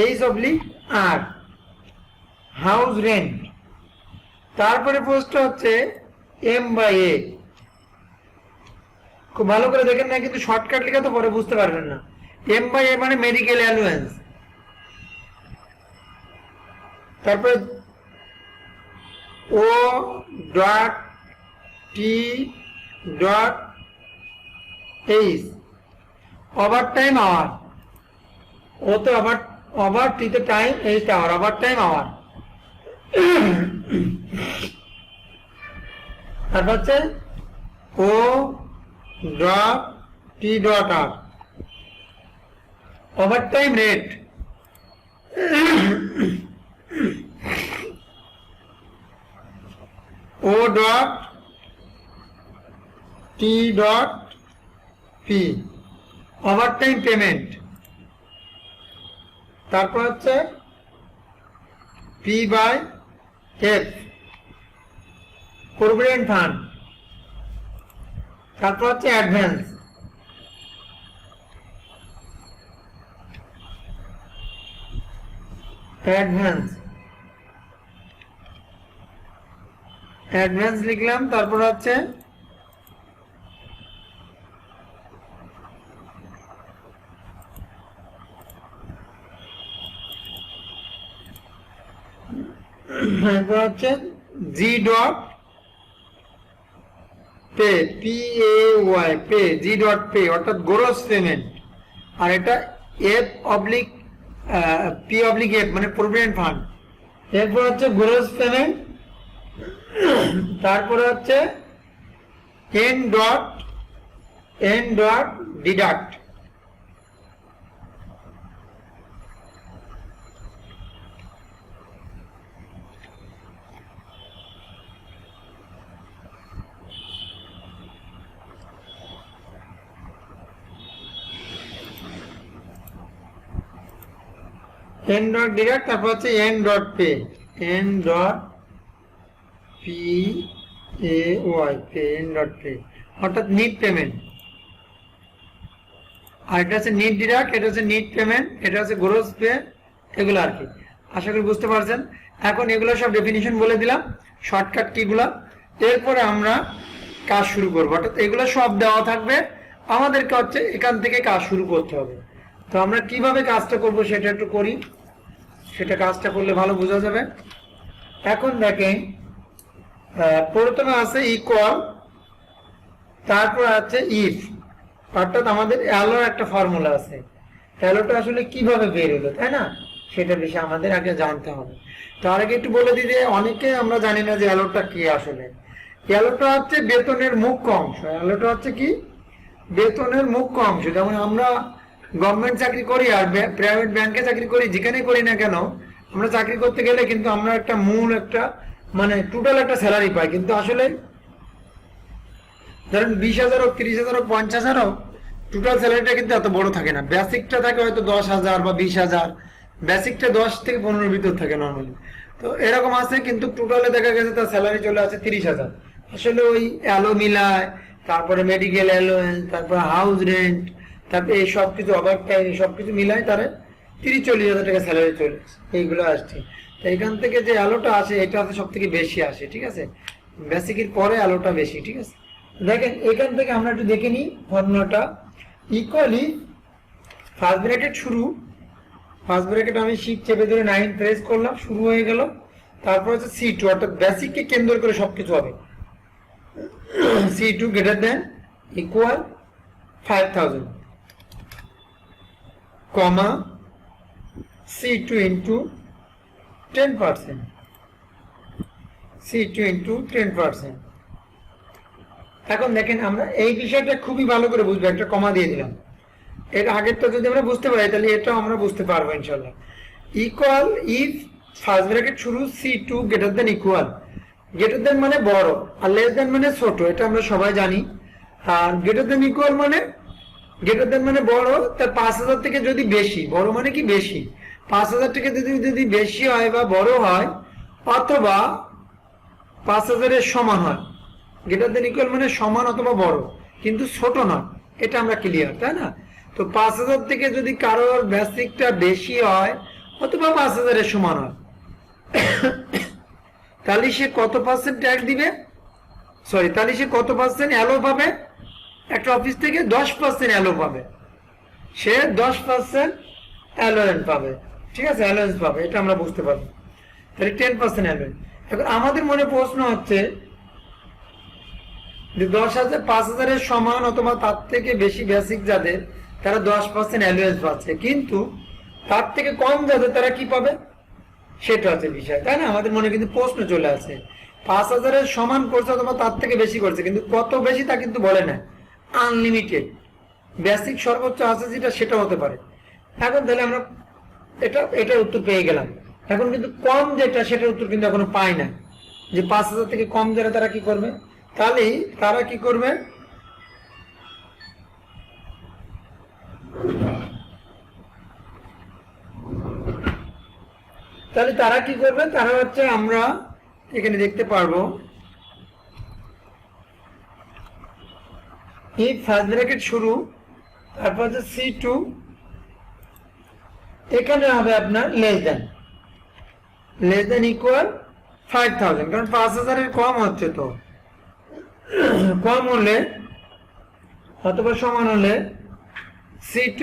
এইচ অবলিক আর, হাউস রেন্ট, তারপরে পোস্ট হচ্ছে এম বাই এ। খুব ভালো করে দেখেন না, কিন্তু শর্টকাট লেখা তো পরে বুঝতে পারবেন না। এম বাই এ মানে মেডিকেল অ্যালাউয়েন্স, তারপরে O dot T dot H, over time hour, O তো ওভার টি তে time, H hour, over time hour. তারপর হচ্ছে O dot T dot R, overtime rate O dot T dot P overtime payment, তারপর হচ্ছে P by F provident fund, তারপর হচ্ছে advance, advance লিখলাম, তারপর হচ্ছে G dot pay, P A Y pay, G dot pay অর্থাৎ gross payment, আর এটা F oblique P oblique F মানে প্রভিডেন্ট ফান্ড। এরপর হচ্ছে গ্রোস পেমেন্ট, তারপরে হচ্ছে N dot deduct, N dot deduct, তারপর হচ্ছে N dot pay, N dot P A Y pay, N dot pay অর্থাৎ নিট পেমেন্ট, আর এটা হচ্ছে নিট ডিডাক্ট, এটা হচ্ছে নিট পেমেন্ট, এটা হচ্ছে গ্রোস পে, এগুলো আর কি। আশা করি বুঝতে পারছেন। এখন এগুলো সব ডেফিনিশন বলে দিলাম, শর্টকাট কিগুলো। এরপরে আমরা কাজ শুরু করবো, অর্থাৎ এগুলো সব দেওয়া থাকবে, আমাদেরকে হচ্ছে এখান থেকে কাজ শুরু করতে হবে। তো আমরা কিভাবে কাজটা করব সেটা একটু করি, সেটা কাজটা করলে ভালো বোঝা যাবে। এখন দেখেন প্রথমে আছে ইকুয়াল, তারপর আছে ইফ, অর্থাৎ আমাদের অ্যালোর একটা ফর্মুলা আছে। অ্যালোটা আসলে কিভাবে বের হলো, তাই না, সেটা বিষয়ে আমাদের আগে জানতে হবে। তার আগে একটু বলে দিই যে অনেকে আমরা জানি না যে অ্যালোটা কি। আসলে অ্যালোটা হচ্ছে বেতনের মুখ্য অংশ। অ্যালোটা হচ্ছে কি, বেতনের মুখ্য অংশ। যেমন আমরা গভর্নমেন্ট চাকরি করি আর প্রাইভেট ব্যাংকে চাকরি করি, যেখানে করি না কেন, আমরা চাকরি করতে গেলে কিন্তু আমরা একটা মূল একটা মানে টোটাল একটা স্যালারি পাই। কিন্তু আসলে ধরেন 20,000 হোক, 30,000 হোক, 50,000 হোক, টোটাল স্যালারিটা কিন্তু এত বড় থাকে না। বেসিকটা থাকে হয়তো 10,000 বা 20,000, বেসিকটা 10 থেকে 15 ভিতর থাকে নর্মালি। তো এরকম আছে, কিন্তু টোটালে দেখা গেছে তার স্যালারি চলে আসে 30,000। আসলে ওই অ্যালো মিলায়, তারপরে মেডিকেল অ্যালোয়েন্স, তারপরে হাউস রেন্ট, তারপরে এই সব কিছু ওভারটাইম, এই সব কিছু মিলায় তারা 30-40,000 টাকা স্যালারি চলে আসে, এইগুলো আসছে। তো এখান থেকে যে অ্যালোটা আসে এটা হচ্ছে সব থেকে বেশি আসে, ঠিক আছে, বেসিকের পরে অ্যালোটা বেশি, ঠিক আছে। দেখেন এখান থেকে আমরা একটু দেখে নিই ফর্মুলাটা। ইকুয়ালি ফার্স্ট ব্র্যাকেট শুরু, ফার্স্ট ব্র্যাকেট আমি শিফট চেপে ধরে 9 প্রেস করলাম, শুরু হয়ে গেল। তারপর হচ্ছে C2, অর্থাৎ বেসিককে কেন্দ্র করে সবকিছু হবে। C2 গ্রেটার দেন ইকুয়াল 5,000 কমা C2 ইন্টু 10%, C2 ইন্টু 10%। এখন দেখেন আমরা এই বিষয়টা খুবই ভালো করে বুঝবো, একটা কমা দিয়ে দিলাম। এর আগেরটা যদি আমরা বুঝতে পারি তাহলে এটাও আমরা বুঝতে পারবো ইনশাল্লাহ। ইকুয়াল ইফ ফার্স্ট ব্র্যাকেট শুরু C2 greater than equal, greater than মানে বড় আর লেস দেন মানে ছোট, এটা আমরা সবাই জানি। আর গ্রেটার দেন ইকুয়াল মানে, গ্রেটার দেন মানে বড়, তার 5,000 থেকে যদি বেশি, বড় মানে কি বেশি, 5,000 থেকে যদি বেশি হয় বা বড় হয়, অথবা 5,000 এর সমান হয়। গ্রেটার দেন ইকুয়াল মানে সমান অথবা বড়, কিন্তু ছোট নয়, এটা আমরা ক্লিয়ার, তাই না। তো 5,000 থেকে যদি কারোর বেসিকটা বেশি হয় অথবা 5,000 এর সমান হয়, তাহলে সে কত পার্সেন্ট ট্যাক্স দিবে, সরি, তাহলে সে কত পার্সেন্ট অ্যালো পাবে, একটা অফিস থেকে 10% অ্যালো পাবে, সে 10% অ্যালোয়েন্স পাবে, ঠিক আছে, অ্যালোয়েন্স পাবে, এটা আমরা বুঝতে পারবো। তাহলে 10% অ্যালোয়েন্স। এখন আমাদের মনে প্রশ্ন হচ্ছে যে 10,000 5,000 এর সমান অথবা তার থেকে বেশি বেসিক যাদের, তারা 10% অ্যালোয়েন্স পাচ্ছে, কিন্তু তার থেকে কম যাদের তারা কি পাবে, সেটা হচ্ছে বিষয়, তাই না। আমাদের মনে কিন্তু প্রশ্ন চলে আসে, 5,000 এর সমান করছে অথবা তার থেকে বেশি করছে, কিন্তু কত বেশি তা কিন্তু বলে না, আনলিমিটেড বেসিক সর্বোচ্চ আছে যেটা, সেটা হতে পারে। এখন তাহলে আমরা এটার উত্তর পেয়ে গেলাম। এখন কিন্তু কম যেটা সেটার উত্তর কিন্তু এখনো পাই না, যে 5,000 থেকে কম যারা তারা কি করবে, তাহলে তারা কি করবে, তারা হচ্ছে আমরা এখানে দেখতে পারবো এই ফার্স্ট ব্র্যাকেট শুরু, তারপর হচ্ছে C2, এখানে হবে আপনার লেস দেন ইকুয়াল 5,000, কারণ 5,000 এর কম হচ্ছে, তো কম হলে অথবা সমান হলে C2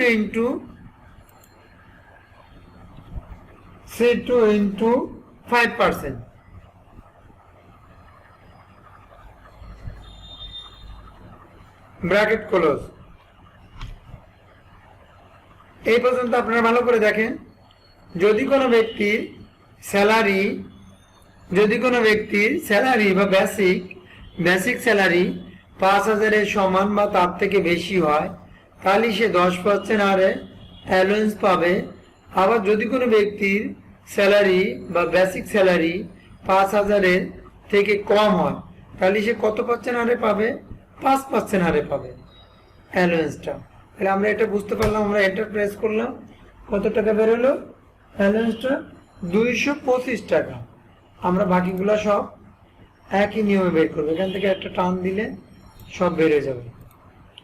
ইন্টু 5%, ব্র্যাকেট ক্লোজ। এই পর্যন্ত আপনারা ভালো করে দেখেন, যদি কোনো ব্যক্তির স্যালারি বা বেসিক স্যালারি 5,000 এর সমান বা তার থেকে বেশি হয়, তাহলে সে 10% হারে অ্যালাউন্স পাবে। আবার যদি কোনো ব্যক্তির স্যালারি বা বেসিক স্যালারি 5,000 এর থেকে কম হয়, তাহলে সে কত % হারে পাবে, 5% হারে পাবে অ্যালাউন্সটা। তাহলে আমরা এটা বুঝতে পারলাম, আমরা এন্টার প্রেস করলাম, কত টাকা বেরোলো অ্যালাউন্সটা, 225 টাকা। আমরা বাকিগুলো সব একই নিয়মে বের করবো, এখান থেকে একটা টান দিলে সব বেড়ে যাবে,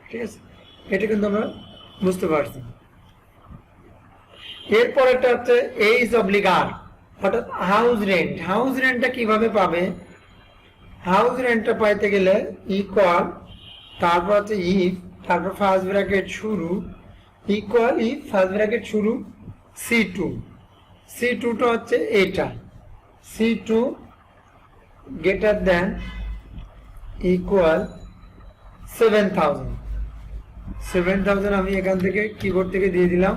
ঠিক আছে? এটা কিন্তু আমরা বুঝতে পারছি। এরপর একটা হচ্ছে এইচ অবলিক আর, অর্থাৎ হাউস রেন্টটা কিভাবে পাবে? হাউস রেন্টটা পাইতে গেলে ইকুয়াল, তারপর হচ্ছে ইফ, তারপর ফার্স্ট ব্র্যাকেট শুরু ইকুয়াল ইফ ফার্স্ট ব্র্যাকেট শুরু C2টা হচ্ছে এটা, C2 গ্রেটার দেন ইকুয়াল 7,000 আমি এখান থেকে কিবোর্ড থেকে দিয়ে দিলাম।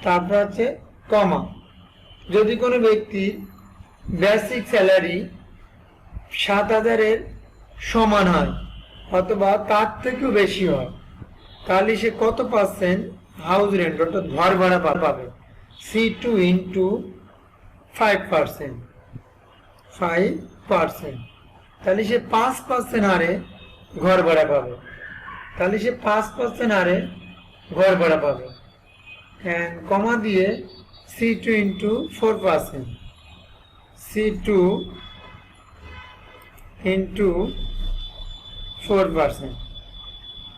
তারপর হচ্ছে কমা, যদি কোনো ব্যক্তির বেসিক স্যালারি 7,000 এর সমান হয় অথবা তার থেকেও বেশি হয়, তাহলে সে কত % হাউস রেন্ট অর্থাৎ ঘর ভাড়া পাবে, C2 ইন্টু 5%, তাহলে সে 5% হারে ঘর ভাড়া পাবে, কমা দিয়ে C2 ইন্টু 4%,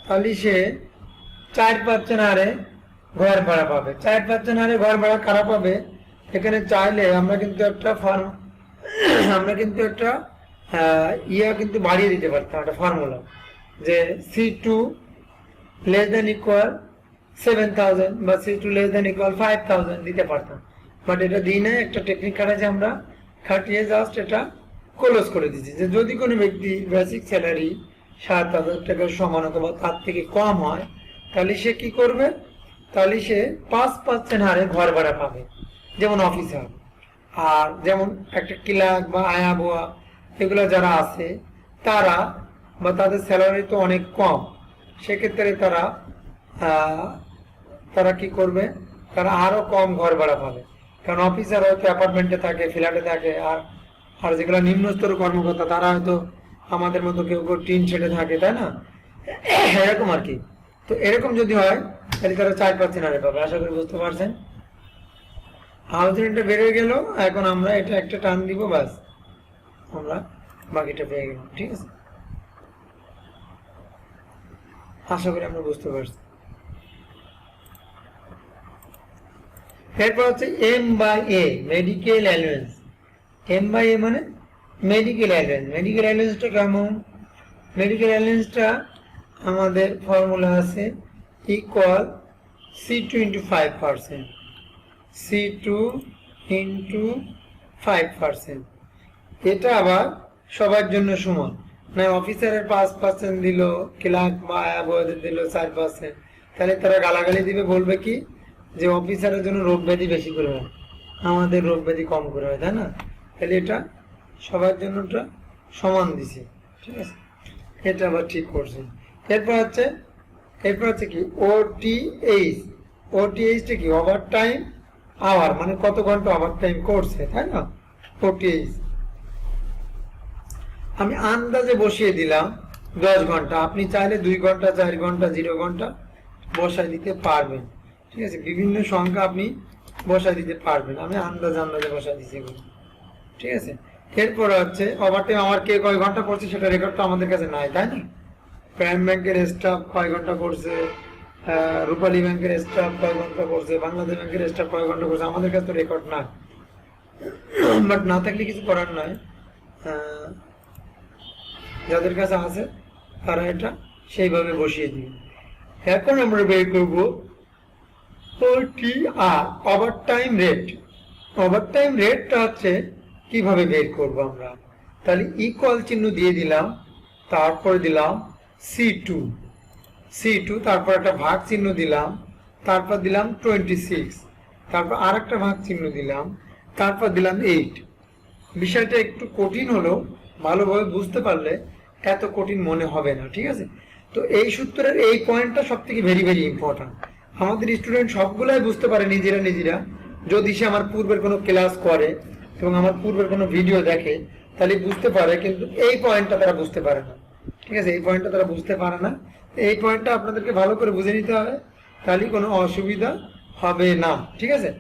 তাহলে সে 4% হারে ঘর ভাড়া পাবে। 4% হারে ঘর ভাড়া কারা পাবে? এখানে চাইলে আমরা কিন্তু একটা কিন্তু বাড়িয়ে দিতে পারতাম, একটা ফর্মুলা, যে C2 লেস দেন ইকুয়াল 7,000 বা C2 লেস দেন ইকুয়াল 5,000 দিতে পারতাম, বাট এটা দিই না। একটা টেকনিক খাটাচ্ছে আমরা, খাটিয়ে জাস্ট এটা ক্লোজ করে দিচ্ছি, যে যদি কোনো ব্যক্তি বেসিক স্যালারি 7,000 টাকার সমান অথবা তার থেকে কম হয়, তাহলে সে কি করবে? তাহলে সে 5% হারে ঘর ভাড়া পাবে, যেমন অফিসার। আর যেমন একটা ক্লার্ক বা আয়া বোয়া এগুলো যারা আছে, তারা বা তাদের স্যালারি তো অনেক কম, সেক্ষেত্রে তারা কি করবে? তারা আরো কম ঘর ভাড়া পাবে, কারণ অফিসার হয়তো অ্যাপার্টমেন্টে থাকে, ফ্ল্যাটে থাকে, আর যেগুলো নিম্নস্তর কর্মকর্তা তারা হয়তো আমাদের মতো কেউ টিন শেডে থাকে, তাই না? এরকম আর কি। তো এরকম যদি হয় তাহলে তারা 4% হারে পাবে। আশা করি বুঝতে পারছেন। হাউস রেন্টটা বেড়ে গেল, এখন আমরা এটা একটা টান দিব, বাস আমরা বাকিটা পেয়ে গেলাম, ঠিক আছে? আশা করি আমরা বুঝতে পারছি। এরপর হচ্ছে M/A, মেডিকেল অ্যালাউন্স। M/A মানে মেডিকেল অ্যালাউন্স। মেডিকেল অ্যালাউন্সটা কেমন? মেডিকেল অ্যালাউন্সটা আমাদের ফর্মুলা আছে equal C2 into 5%, C2 into 5%। এটা আবার সবার জন্য সমান, না অফিসারের 5% দিল, ক্লার্ক বা আয়াবদের দিল 4%, তাহলে তারা গালাগালি দিবে, বলবে কি যে অফিসারের জন্য রোগ ব্যাধি বেশি করে হয়, আমাদের রোগ ব্যাধি কম করে হয়, তাই না? তাহলে এটা সবার জন্য সমান দিছে, ঠিক আছে? এটা আবার ঠিক করছে। এরপর হচ্ছে কি OTH। ওটিএইচটা কি ওভার টাইম আওয়ার, মানে কত ঘন্টা ওভার টাইম করছে, তাই না? ওটিএইচ আমি আন্দাজে বসিয়ে দিলাম 10 ঘন্টা, আপনি চাইলে 2 ঘন্টা, 4 ঘন্টা, 0 ঘন্টা বসাই দিতে পারবেন, ঠিক আছে? বিভিন্ন সংখ্যা আপনি বসাই দিতে পারবেন, আমি আন্দাজে বসাই দিচ্ছি এগুলো, ঠিক আছে? এরপরে হচ্ছে ওভারটাইম আমার কে কয় ঘন্টা করছে সেটা রেকর্ড তো আমাদের কাছে নাই, তাই না? প্রাইম ব্যাংকের স্টাফ কয় ঘন্টা করছে, রূপালী ব্যাংকের স্টাফ কয় ঘন্টা করছে, বাংলাদেশ ব্যাংকের স্টাফ কয় ঘন্টা করছে, আমাদের কাছে তো রেকর্ড নাই। বাট না থাকলে কিছু করার নয়, যাদের কাছে আছে তারা এটা সেইভাবে বসিয়ে দিবে। এখন আমরা বের করব ওটিআর, ওভারটাইম রেট। ওভারটাইম রেটটা হচ্ছে কিভাবে বের করব আমরা? তাহলে ইকুয়াল চিহ্ন দিয়ে দিলাম, তারপর দিলাম C2, তারপর একটা ভাগ চিহ্ন দিলাম, তারপর দিলাম 26, তারপর আর একটা ভাগ চিহ্ন দিলাম, তারপর দিলাম 8। বিষয়টা একটু কঠিন হলো, ভালোভাবে বুঝতে পারলে এত কঠিন মনে হবে না, ঠিক আছে? তো এই সূত্রের এই পয়েন্টটা সব থেকে ভেরি ভেরি ইম্পর্টেন্ট। আমাদের স্টুডেন্ট সবগুলাই বুঝতে পারে নিজেরা যদি সে আমার পূর্বের কোনো ক্লাস করে এবং আমার পূর্বের কোনো ভিডিও দেখে তাহলে বুঝতে পারে, কিন্তু এই পয়েন্টটা তারা বুঝতে পারে না, ঠিক আছে? এই পয়েন্টটা তারা বুঝতে পারে না, এই পয়েন্টটা আপনাদেরকে ভালো করে বুঝে নিতে হবে, তাহলে কোনো অসুবিধা হবে না, ঠিক আছে?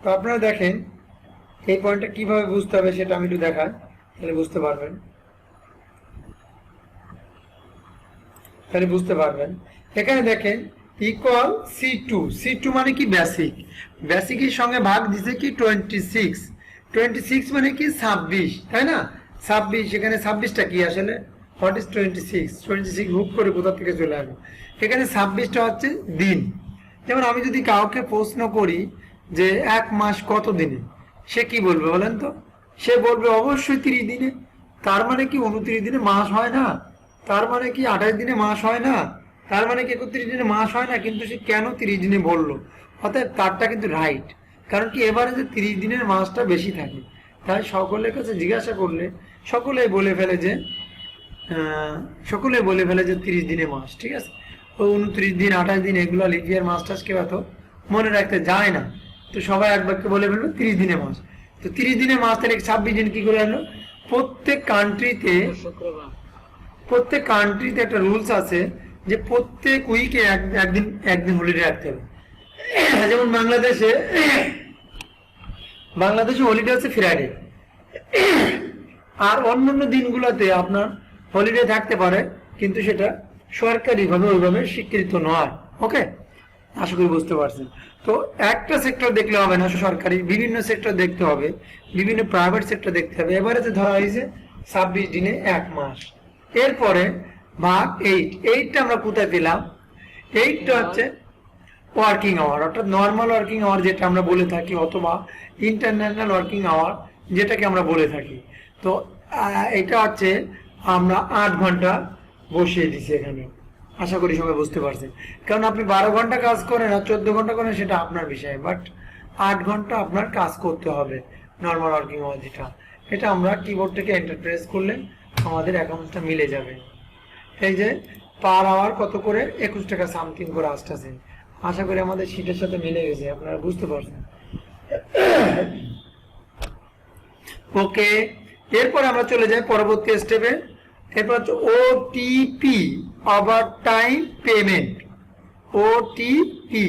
তো আপনারা দেখেন এই পয়েন্টটা কিভাবে বুঝতে হবে সেটা আমি একটু দেখাই, তাহলে বুঝতে পারবেন। এখানে দেখেন ইকুয়াল C2 মানে কি বেসিক, বেসিকের সঙ্গে ভাগ দিছে কি 26 মানে কি 26, তাই না? 26, এখানে 26টা কি আসলে হোয়াট ইজ 26 হুক করে কোথা থেকে চলে আসবে, এখানে 26টা হচ্ছে দিন। যেমন আমি যদি কাউকে প্রশ্ন করি যে 1 মাস কত দিনে, সে কি বলবে বলেন তো? সে বলবে অবশ্যই 30 দিনে। তার মানে কি 29 দিনে মাস হয় না? তার মানে কি 28 দিনে মাস হয় না? তার মানে কি 31 দিনে মাস হয় না? কিন্তু সে কেন 30 দিনে বললো? অতএব তারটা কিন্তু রাইট, কারণ কি এবারে যে 30 দিনের মাসটা বেশি থাকে, তাই সকলের কাছে জিজ্ঞাসা করলে সকলেই বলে ফেলে যে 30 দিনে মাস, ঠিক আছে? ও 29 দিন, 28 দিন এগুলো লিপিয়ার মাস্টার্স কেউ এত মনে রাখতে যায় না, তো সবাই এক বাক্যে বলে ফেললো 30 দিনে মাস। তো 30 দিনে মাস তাহলে 26 দিন কি করে আনলো? প্রত্যেক কান্ট্রিতে একটা রুলস আছে যে প্রত্যেক উইকে একদিন হলিডে রাখতে হবে। যেমন বাংলাদেশে হলিডে আছে ফ্রাইডে, আর অন্যান্য দিনগুলোতে আপনার হলিডে থাকতে পারে, কিন্তু সেটা সরকারিভাবে ওইভাবে স্বীকৃত নয়। ওকে, আশা করি বুঝতে পারছেন। তো একটা সেক্টর দেখলে হবে না, সরকারি বিভিন্ন সেক্টর দেখতে হবে, বিভিন্ন প্রাইভেট সেক্টর দেখতে হবে। এবারে যে ধরা হয়েছে 26 দিনে 1 মাস, এরপরে ভাগ 8টা আমরা কোথায় পেলাম? 8টা হচ্ছে ওয়ার্কিং আওয়ার, অর্থাৎ নর্মাল ওয়ার্কিং আওয়ার যেটা আমরা বলে থাকি, অথবা ইন্টারন্যাশনাল ওয়ার্কিং আওয়ার যেটাকে আমরা বলে থাকি। তো এটা হচ্ছে আমরা 8 ঘন্টা বসিয়ে দিছি এখানে, আশা করি সবাই বুঝতে পারছেন। কারণ আপনি 12 ঘন্টা কাজ করেন আর 14 ঘন্টা করেন সেটা আপনার বিষয়, বাট 8 ঘন্টা আপনার কাজ করতে হবে নর্মাল ওয়ার্কিং আওয়ার যেটা, এটা আমরা কিবোর্ড থেকে এন্টার প্রেস করলে আমাদের অ্যাকাউন্টটা মিলে যাবে। এই যে পার আওয়ার কত করে, 21 টাকা সামথিং করে আসতেছে। আশা করি আমাদের শীটের সাথে মিলে গেছে, আপনারা বুঝতে পারছেন। ওকে, এরপর আমরা চলে যাই পরবর্তী স্টেপে। এরপর হচ্ছে OTP, over time payment. OTP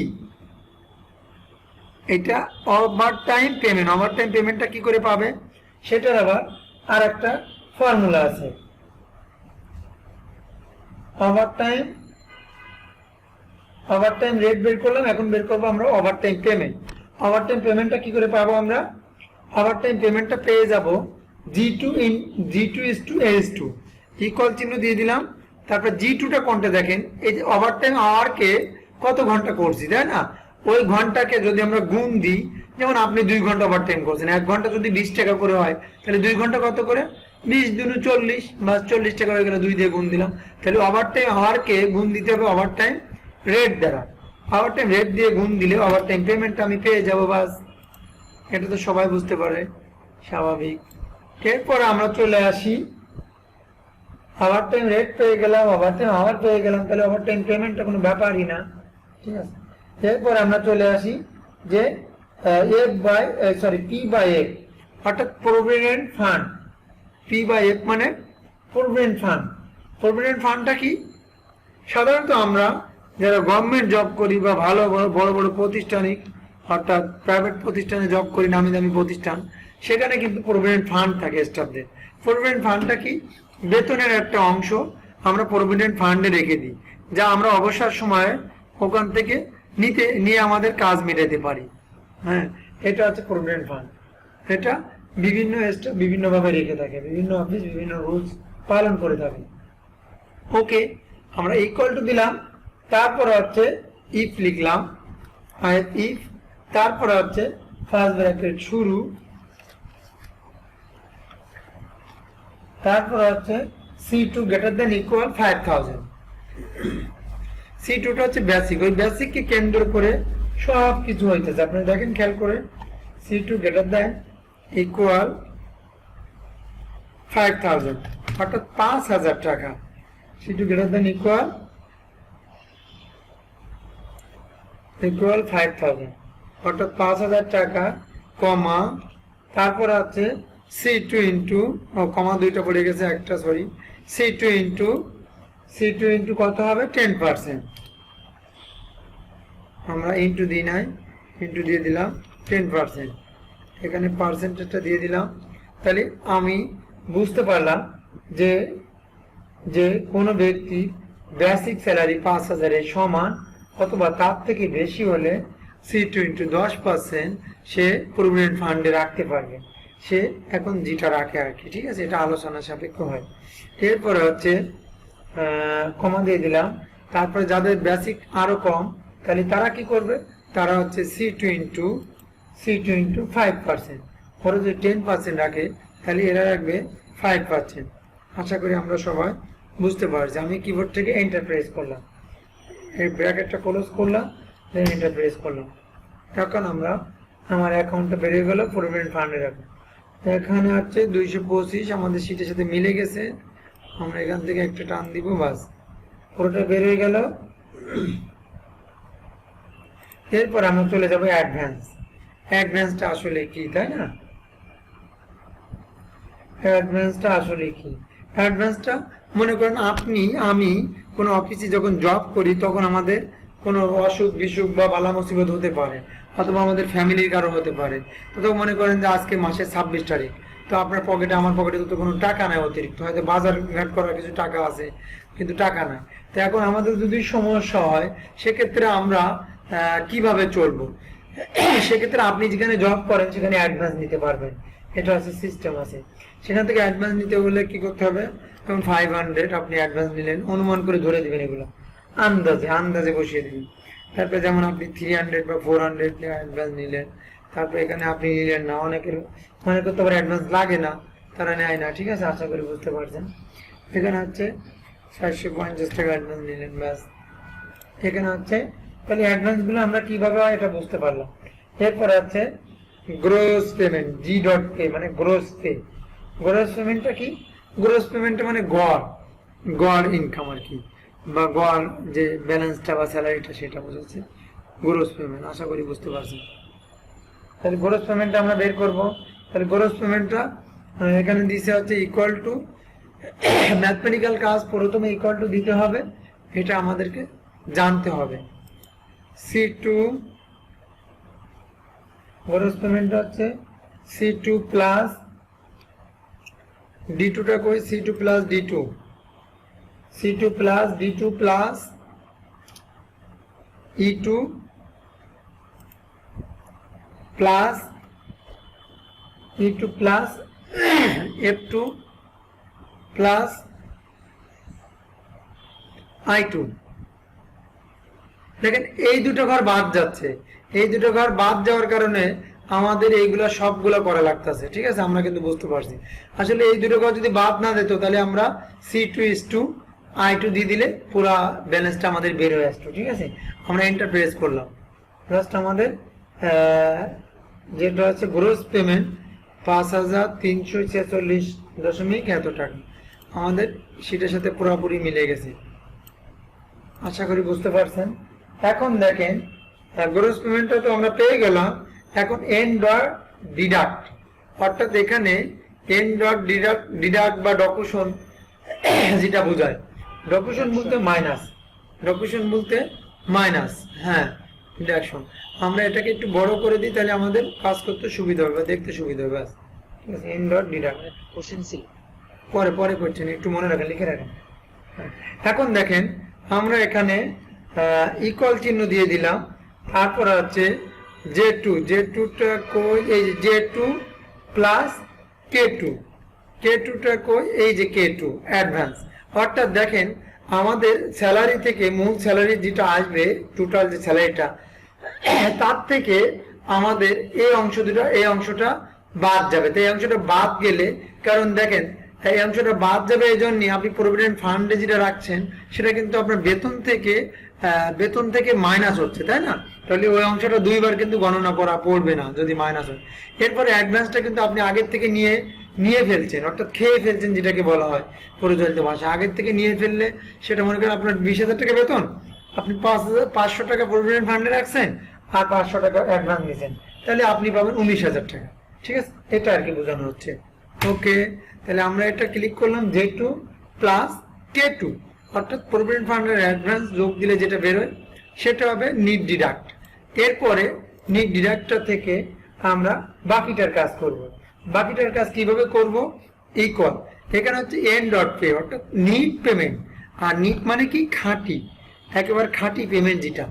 এটা over time payment. Over time পেমেন্টটা কি করে পাবে সেটার আবার আর একটা ফর্মুলা আছে। ওভার টাইম রেট বের করলাম, এখন বের করবো আমরা over time payment. Over time পেমেন্টটা কি করে পাবো আমরা? ওভার টাইম পেমেন্টটা পেয়ে যাব G2:H2 ইকুয়াল চিহ্ন দিয়ে দিলাম। তারপর G2টা কোনটা দেখেন, এই যে ওভার টাইম আওয়ারকে কত ঘন্টা করছি, তাই না? ওই ঘন্টাকে যদি আমরা গুণ দিই, যেমন আপনি 2 ঘন্টা ওভার টাইম করছেন, 1 ঘন্টা যদি 20 টাকা করে হয়, তাহলে 2 ঘন্টা কত করে? 20 দুগুণ 40, বা 40 টাকা হয়ে গেলে 2 দিয়ে গুণ দিলাম। তাহলে ওভার টাইম আওয়ারকে গুণ দিতে হবে ওভার টাইম রেট দ্বারা। ওভার টাইম রেট দিয়ে গুণ দিলে ওভার টাইম পেমেন্টটা আমি পেয়ে যাবো, বাস। এটা তো সবাই বুঝতে পারে, স্বাভাবিক। এরপর আমরা চলে আসি, ওভার টাইম রেট পেয়ে গেলাম, ওভার টাইম আওয়ার পেয়ে গেলাম, তাহলে ওভার টাইম পেমেন্টটা কোনো ব্যাপারই না, ঠিক আছে? এরপর আমরা চলে আসি যে পি বাই এফ অর্থাৎ provident fund. P by F মানে প্রভিডেন্ট ফান্ড। প্রভিডেন্ট ফান্ডটা কি? সাধারণত আমরা যারা গভর্নমেন্ট জব করি বা ভালো বড় বড় প্রতিষ্ঠানিক অর্থাৎ প্রাইভেট প্রতিষ্ঠানে জব করি, নামি দামি প্রতিষ্ঠান, সেখানে কিন্তু প্রভিডেন্ট ফান্ড থাকে স্টাফদের। প্রভিডেন্ট ফান্ডটা কি? বেতনের একটা অংশ আমরা প্রভিডেন্ট ফান্ডে রেখে দিই, যা আমরা অবসর সময়ে ওখান থেকে নিয়ে আমাদের কাজ মেটাতে পারি। হ্যাঁ, এটা হচ্ছে প্রভিডেন্ট ফান্ড। এটা বিভিন্ন স্টাফ বিভিন্নভাবে রেখে থাকে, বিভিন্ন অফিস বিভিন্ন রুলস পালন করে থাকে। ওকে, আমরা ইকুয়াল টু দিলাম, তারপর হচ্ছে ইফ লিখলাম, ইফ, তারপর হচ্ছে ফার্স্ট ব্র্যাকেট শুরু, তারপর হচ্ছে C2 greater than equal 5000। C2 টা হচ্ছে বেসিক, ওই বেসিককে কেন্দ্র করে সব কিছু হইতেছে। আপনি দেখেন খেয়াল করে, C2 গ্রেটার দেন ইকুয়াল 5000 অর্থাৎ 5000 টাকা। C2 গ্রেটার দেন ইকুয়াল 5000 অর্থাৎ 5000 টাকা, কমা, তারপর আছে C2 ইন্টু, কমা দুইটা পড়ে গেছে একটা, সরি, C2 ইন্টু কত হবে? 10%। আমরা ইন্টু দিই নাই, ইন্টু দিয়ে দিলাম 10%, এখানে পার্সেন্টেজটা দিয়ে দিলাম। তাহলে আমি বুঝতে পারলাম যে কোনো ব্যক্তি বেসিক স্যালারি 5000 এর সমান অথবা তার থেকে বেশি হলে C2 ইন্টু 10% সে প্রভিডেন্ট ফান্ডে রাখতে পারবে। সে এখন যেটা রাখে আর কি, ঠিক আছে, এটা আলোচনা সাপেক্ষ হয়। এরপরে হচ্ছে কমা দিয়ে দিলাম, তারপরে যাদের বেসিক আরো কম তাহলে তারা কি করবে? তারা হচ্ছে C2 ইন্টু 5%। ওরা যদি 10% রাখে তাহলে এরা রাখবে 5%। আশা করি আমরা সবাই বুঝতে পারছি। আমি কিবোর্ড থেকে এন্টার প্রেস করলাম, এই ব্র্যাকেটটা ক্লোজ করলাম, দেন এন্টার প্রেস করলাম। এখন আমার অ্যাকাউন্টটা বেরিয়ে গেল প্রভিডেন্ট ফান্ডে রাখবো। এখানে হচ্ছে 225 আমাদের সিটের সাথে মিলে গেছে। আমরা এখান থেকে একটা টান দিব, বাস পুরোটা বেরিয়ে গেল। এরপর আমরা চলে যাবো অ্যাডভান্স। অ্যাডভান্সটা আসলে কি, তাই না? অ্যাডভান্সটা আসলে কি? অ্যাডভান্সটা মনে করেন আমি কোনো অফিসে যখন জব করি তখন আমাদের কোনো অসুখ বিসুখ বা বালা মুসিবত হতে পারে, অথবা আমাদের ফ্যামিলির কারো হতে পারে। তো মনে করেন যে আজকে মাসের 26 তারিখ, তো আপনার পকেটে আমার পকেটে তো কোনো টাকা নাই অতিরিক্ত, হয়তো বাজার ঘাট করার কিছু টাকা আছে কিন্তু টাকা নাই। তো এখন আমাদের যদি সমস্যা হয় সেক্ষেত্রে আমরা কিভাবে চলবো? সেক্ষেত্রে আপনি যেখানে জব করেন সেখানে অ্যাডভান্স নিতে পারবেন, এটা হচ্ছে সিস্টেম আছে। সেখান থেকে অ্যাডভান্স নিতে হলে কি করতে হবে? যেমন 500 আপনি অ্যাডভান্স নিলেন, অনুমান করে ধরে দিবেন, এগুলো আন্দাজে বসিয়ে দিবেন। তারপরে যেমন আপনি 300 বা 400 অ্যাডভান্স নিলেন, তারপরে এখানে আপনি নিলেন না, অনেকের তো আবার অ্যাডভান্স লাগে না, তারা নেয় না, ঠিক আছে, আশা করি বুঝতে পারছেন। এখানে হচ্ছে 450 টাকা অ্যাডভান্স নিলেন, ব্যাস। এখানে হচ্ছে তাহলে অ্যাডভান্স গুলো আমরা কিভাবে হয় এটা বুঝতে পারলাম। এরপর আছে গ্রোস পেমেন্ট, G.Pay মানে গ্রোস পে। গ্রোস পেমেন্টটা কি? গ্রোস পেমেন্টটা মানে গড় ইনকাম আর কি, বা গড় যে ব্যালেন্সটা বা স্যালারিটা সেটা বোঝাচ্ছে গ্রোস পেমেন্ট। আশা করি বুঝতে পারছেন। তাহলে গ্রোস পেমেন্টটা আমরা বের করব। তাহলে গ্রোস পেমেন্টটা এখানে দিছে হচ্ছে ইকুয়াল টু, ম্যাথমেটিক্যাল কাজ প্রথমে ইকুয়াল টু দিতে হবে, এটা আমাদেরকে জানতে হবে। C2 গ্রোস পেমেন্ট হচ্ছে C2 প্লাস D2 টা কই? C2 plus D2 plus E2 plus F2 plus I2। দেখেন এই দুটো ঘর বাদ যাচ্ছে, এই দুটো ঘর বাদ যাওয়ার কারণে আমাদের এইগুলা সবগুলা করা লাগতেছে, ঠিক আছে, আমরা কিন্তু বুঝতে পারছি। আসলে এই দুটো ঘর যদি বাদ না দিত তাহলে আমরা C2 I2 দিয়ে দিলে পুরা ব্যালেন্সটা আমাদের বের হয়ে আসতো, ঠিক আছে। আমরা এন্টার প্রেস করলাম, জাস্ট আমাদের যেটা হচ্ছে গ্রোস পেমেন্ট 5346 এত টাকা আমাদের সেটার সাথে পুরোপুরি মিলে গেছে। আশা করি বুঝতে পারছেন। এখন দেখেন গ্রোস পেমেন্টটা তো আমরা পেয়ে গেলাম। এখন এন ডট ডিডাক্ট, অর্থাৎ এখানে এন ডট ডিডাক্ট বা ডকুশন যেটা বোঝায়, ডকুশন বলতে মাইনাস, ডকুশন বলতে মাইনাস, হ্যাঁ ডিডাকশন। আমরা এটাকে একটু বড় করে দিই, তাহলে আমাদের কাজ করতে সুবিধা হবে, দেখতে সুবিধা হবে। ঠিক আছে, এন ডট ডিডাক্ট কোশ্চেন ছিল পরে পরে করছেন, একটু মনে রাখেন, লিখে রাখেন। এখন দেখেন আমরা এখানে ইকুয়াল চিহ্ন দিয়ে দিলাম, তারপর হচ্ছে জে টুটা কই, এই যে জে টু প্লাস কে টুটা কই, এই যে কে টু অ্যাডভান্স। অর্থাৎ দেখেন আমাদের স্যালারি থেকে, মূল স্যালারি যেটা আসবে, টোটাল যে স্যালারিটা, তার থেকে আমাদের এই অংশ দুটো, এই অংশটা বাদ যাবে। তো এই অংশটা বাদ গেলে, কারণ দেখেন এই অংশটা বাদ যাবে এই জন্যই, আপনি প্রভিডেন্ট ফান্ডে যেটা রাখছেন সেটা কিন্তু আপনার বেতন থেকে মাইনাস হচ্ছে, তাই না? তাহলে ওই অংশটা দুইবার কিন্তু গণনা করা পড়বে না যদি মাইনাস হয়। এরপরে অ্যাডভান্সটা কিন্তু আপনি আগের থেকে নিয়ে ফেলছেন, অর্থাৎ খেয়ে ফেলছেন, যেটাকে বলা হয় প্রচলিত ভাষা। আগের থেকে নিয়ে ফেললে সেটা মনে করেন আপনার 20,000 টাকা বেতন, আপনি 5,500 টাকা প্রভিডেন্ট ফান্ডে রাখছেন আর 500 টাকা অ্যাডভান্স নিয়েছেন, তাহলে আপনি পাবেন 19,000 টাকা। ঠিক আছে, এটা আর কি বোঝানো হচ্ছে। ওকে, তাহলে আমরা এটা ক্লিক করলাম, J2 প্লাস K2, অর্থাৎ প্রভিডেন্ট ফান্ডের অ্যাডভান্স যোগ দিলে যেটা বেরোয় সেটা হবে নিট ডিডাক্ট। এরপরে নিট ডিডাক্টটা থেকে আমরা বাকিটার কাজ করব। বাকিটার কাজ কিভাবে করব? ইকুয়াল, এখানে হচ্ছে এন ডট পে, অর্থাৎ নিট পেমেন্ট। আর নিট মানে কি? খাঁটি, একেবারে খাঁটি পেমেন্ট, যেটা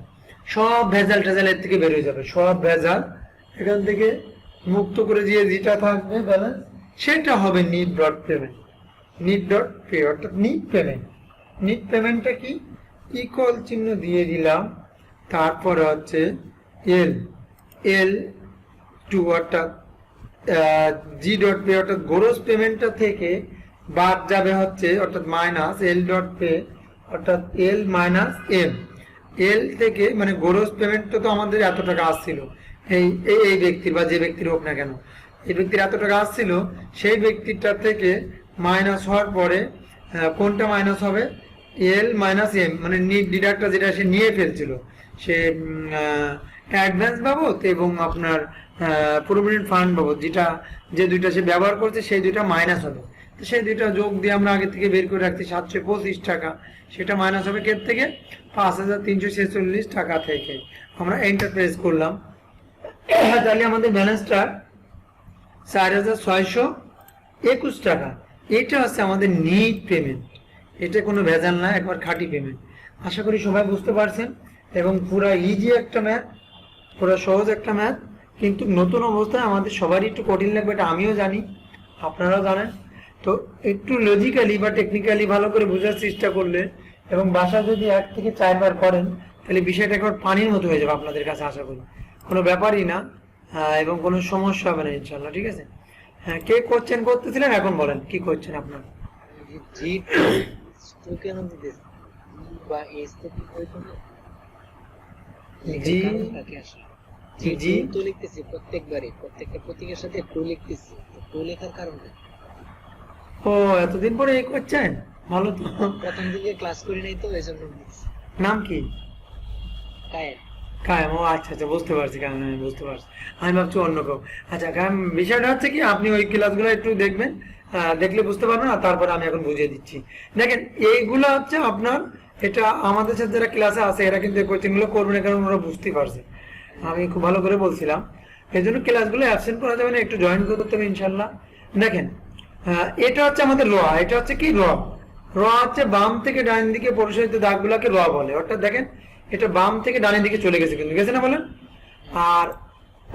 সব ভেজাল টেজালের থেকে বেরোয় যাবে, সব ভেজাল এখান থেকে মুক্ত করে দিয়ে যেটা থাকবে ব্যালেন্স, সেটা হবে net dot payment. Net dot pay অর্থাৎ নিট পেমেন্ট। নিট পেমেন্টটা কি? ইকুয়াল চিহ্ন দিয়ে দিলাম, তারপরে হচ্ছে এল টু, অর্থাৎ জি ডট পে, অর্থাৎ গ্রোস পেমেন্টটা থেকে বাদ যাবে হচ্ছে, অর্থাৎ মাইনাস এল ডট পে, অর্থাৎ এল মাইনাস এম। এল থেকে মানে গ্রোস পেমেন্টটা তো আমাদের এত টাকা আসছিল, এই ব্যক্তির বা যে ব্যক্তির হোক না কেন, এই ব্যক্তির এত টাকা আসছিল, সেই ব্যক্তিটার থেকে মাইনাস হওয়ার পরে কোনটা মাইনাস হবে? এল মাইনাস এম, মানে নিট ডিডাক্টটা যেটা সে নিয়ে ফেলছিল, সে অ্যাডভান্স বাবদ এবং আপনার প্রভিডেন্ট ফান্ড বাবদ, যে দুইটা সে ব্যবহার করছে সেই দুইটা মাইনাস হবে। তো সেই দুইটা যোগ দিয়ে আমরা আগে থেকে বের করে রাখছি 725 টাকা, সেটা মাইনাস হবে কের থেকে? 5,346 টাকা থেকে। আমরা এন্টার প্রেস করলাম, তাহলে আমাদের ব্যালেন্সটা 4,621 টাকা। এটা হচ্ছে আমাদের নিট পেমেন্ট, এটা কোনো ভেজাল না, একবার খাঁটি পেমেন্ট। আশা করি সবাই বুঝতে পারছেন, এবং পুরা ইজি একটা ম্যাথ, পুরো সহজ একটা ম্যাথ, কিন্তু নতুন অবস্থায় আমাদের সবারই একটু কঠিন লাগবে, এটা আমিও জানি, আপনারাও জানেন। তো একটু লজিক্যালি বা টেকনিক্যালি ভালো করে বোঝার চেষ্টা করলে এবং বাসা যদি 1 থেকে 4 বার করেন, তাহলে বিষয়টা একবার পানির মতো হয়ে যাবে আপনাদের কাছে, আশা করি কোনো ব্যাপারই না, এবং কোনো সমস্যা হবে না ইনশাল্লাহ। ঠিক আছে, হ্যাঁ, কে কোশ্চেন করতেছিলেন, এখন বলেন কি করছেন আপনার? জি টু কেন দিতেছে বা এস তো কি হইতো না, জি কারণটাকে আসলে জি তো লিখতেছি প্রত্যেকবারই, প্রত্যেকটা প্রতীকের সাথে টু লিখতেছি, টু লেখার কারণটা ও এতদিন পরে এই করছেন, ভালো তো। প্রথম দিকে ক্লাস করি নাই তো এজন্য দিচ্ছি। নাম কি? কায়েম। কায়েম, ও আচ্ছা আচ্ছা, বুঝতে পারছি, কায়েম, আমি বুঝতে পারছি, আমি ভাবছি অন্য কেউ। আচ্ছা কায়েম, বিষয়টা হচ্ছে কি, আপনি ওই ক্লাসগুলো একটু দেখবেন, দেখলে বুঝতে পারবেন, আর তারপরে আমি এখন বুঝিয়ে দিচ্ছি। দেখেন এইগুলো হচ্ছে আপনার, এটা আমাদের সাথে যারা ক্লাসে আছে এরা কিন্তু এই কোচিংগুলো করবে না, কারণ ওরা বুঝতেই পারছে, আমি খুব ভালো করে বলছিলাম। এই জন্য ক্লাসগুলো অ্যাবসেন্ট করা যাবে না, একটু জয়েন করতে হবে ইনশাল্লাহ। দেখেন এটা হচ্ছে আমাদের র, এটা হচ্ছে কি র হচ্ছে বাম থেকে ডান দিকে পরিশোধিত দাগগুলোকে র বলে। অর্থাৎ দেখেন এটা বাম থেকে ডানের দিকে চলে গেছে, কিন্তু গেছে না বলেন, আর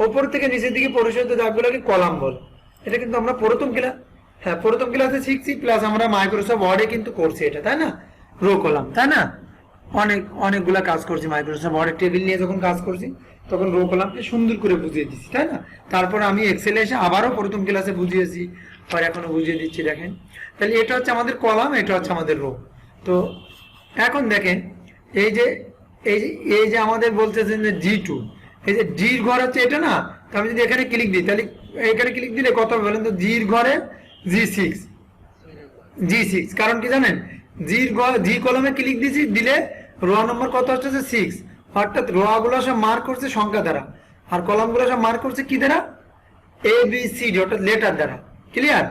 ওপর থেকে নিচের দিকে পরিশোধিত দাগগুলোকে কলাম বলে। এটা কিন্তু আমরা প্রথম ক্লাসে শিখছি, প্লাস আমরা মাইক্রোসফট ওয়ার্ডে কিন্তু করছি এটা, তাই না? রো কলাম, তাই না? অনেকগুলা কাজ করছি মাইক্রোসফট ওয়ার্ডের টেবিল নিয়ে যখন কাজ করছি তখন রো কলামকে সুন্দর করে বুঝিয়ে দিচ্ছি, তাই না? তারপর আমি এক্সেলে এসে আবারও প্রথম ক্লাসে বুঝিয়েছি, আর এখনো বুঝিয়ে দিচ্ছি। দেখেন তাহলে এটা হচ্ছে আমাদের কলাম, এটা হচ্ছে আমাদের রো। তো এখন দেখেন এই যে আমাদের বলতেছেন যে G2, এই যে জির ঘর হচ্ছে এটা না, তো আমি যদি এখানে ক্লিক দিই, তাহলে এখানে ক্লিক দিলে কত হবে বলেন তো? জির ঘরে G6, কারণ কি জানেন, জি কলমে ক্লিক দিলে র নম্বর কত আসছে? 6, অর্থাৎ রো গুলো সব মার্ক করছে সংখ্যা দ্বারা, আর কলাম গুলো সব মার্ক করছে কি দ্বারা, এ বি সি ডি অর্থাৎ লেটার দ্বারা। ক্লিয়ার?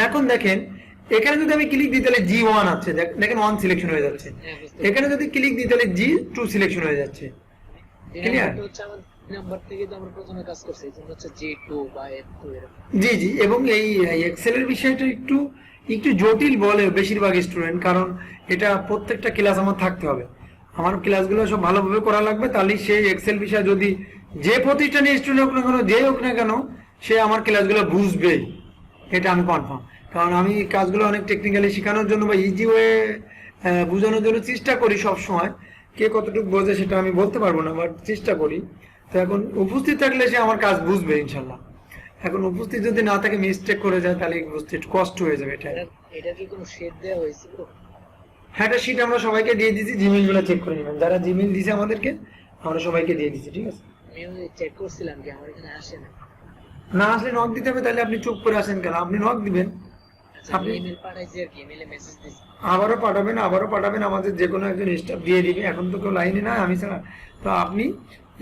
এখন দেখেন এখানে যদি আমি ক্লিক দিই তাহলে G1 আছে, দেখেন 1 সিলেকশন হয়ে যাচ্ছে। এখানে যদি ক্লিক দিই তাহলে G2 সিলেকশন হয়ে যাচ্ছে। ক্লিয়ার? হচ্ছে আমাদের নাম্বার থেকে তো আমরা প্রথমে কাজ করছি, এই জন্য হচ্ছে J2 বা F2 এরকম। জি জি, এবং এই এক্সেলের বিষয়টা একটু একটু জটিল বলে বেশিরভাগ স্টুডেন্ট, কারণ এটা প্রত্যেকটা ক্লাস আমার থাকতে হবে, আমার ক্লাসগুলো সব ভালোভাবে করা লাগবে, তাহলে সেই এক্সেল বিষয় যদি যে প্রতিষ্ঠানে স্টুডেন্ট হোক না কেন, যে হোক না কেন, সে আমার ক্লাসগুলো বুঝবেই, এটা আমি কনফার্ম। কারণ আমি কাজগুলো অনেক টেকনিক্যালি শেখানোর জন্য বা ইজি ওয়ে বোঝানোর জন্য চেষ্টা করি সব সময়। কে কতটুকু বোঝে সেটা আমি বলতে পারবো না, বাট চেষ্টা করি। তো এখন উপস্থিত থাকলে সে আমার কাজ বুঝবে ইনশাল্লাহ। এখন উপস্থিত যদি না থাকে, মিস্টেক করে যায়, তাহলে বুঝতে একটু কষ্ট হয়ে যাবে। এটা কি কোনো শেড দেওয়া হয়েছিল? হ্যাঁ, এটা শীট আমরা সবাইকে দিয়ে দিয়েছি, জিমেইল গুলো চেক করে নেবেন, যারা জিমেইল দিয়েছে আমাদেরকে আমরা সবাইকে দিয়ে দিচ্ছি। ঠিক আছে? আমি চেক করছিলাম কি আমার এখানে আসে না। না আসলে নক দিতে হবে, তাহলে আপনি চুপ করে আসেন কেন? আপনি নক দিবেন, আচ্ছা, আমি ইমেল পাঠাইছি আর কি, ইমেলে মেসেজ দিছি। আবারও পাঠাবেন, আমাদের যে কোনো একজন স্টাফ দিয়ে দিবে। এখন তো কেউ লাইনে না, আমি ছাড়া। তো আপনি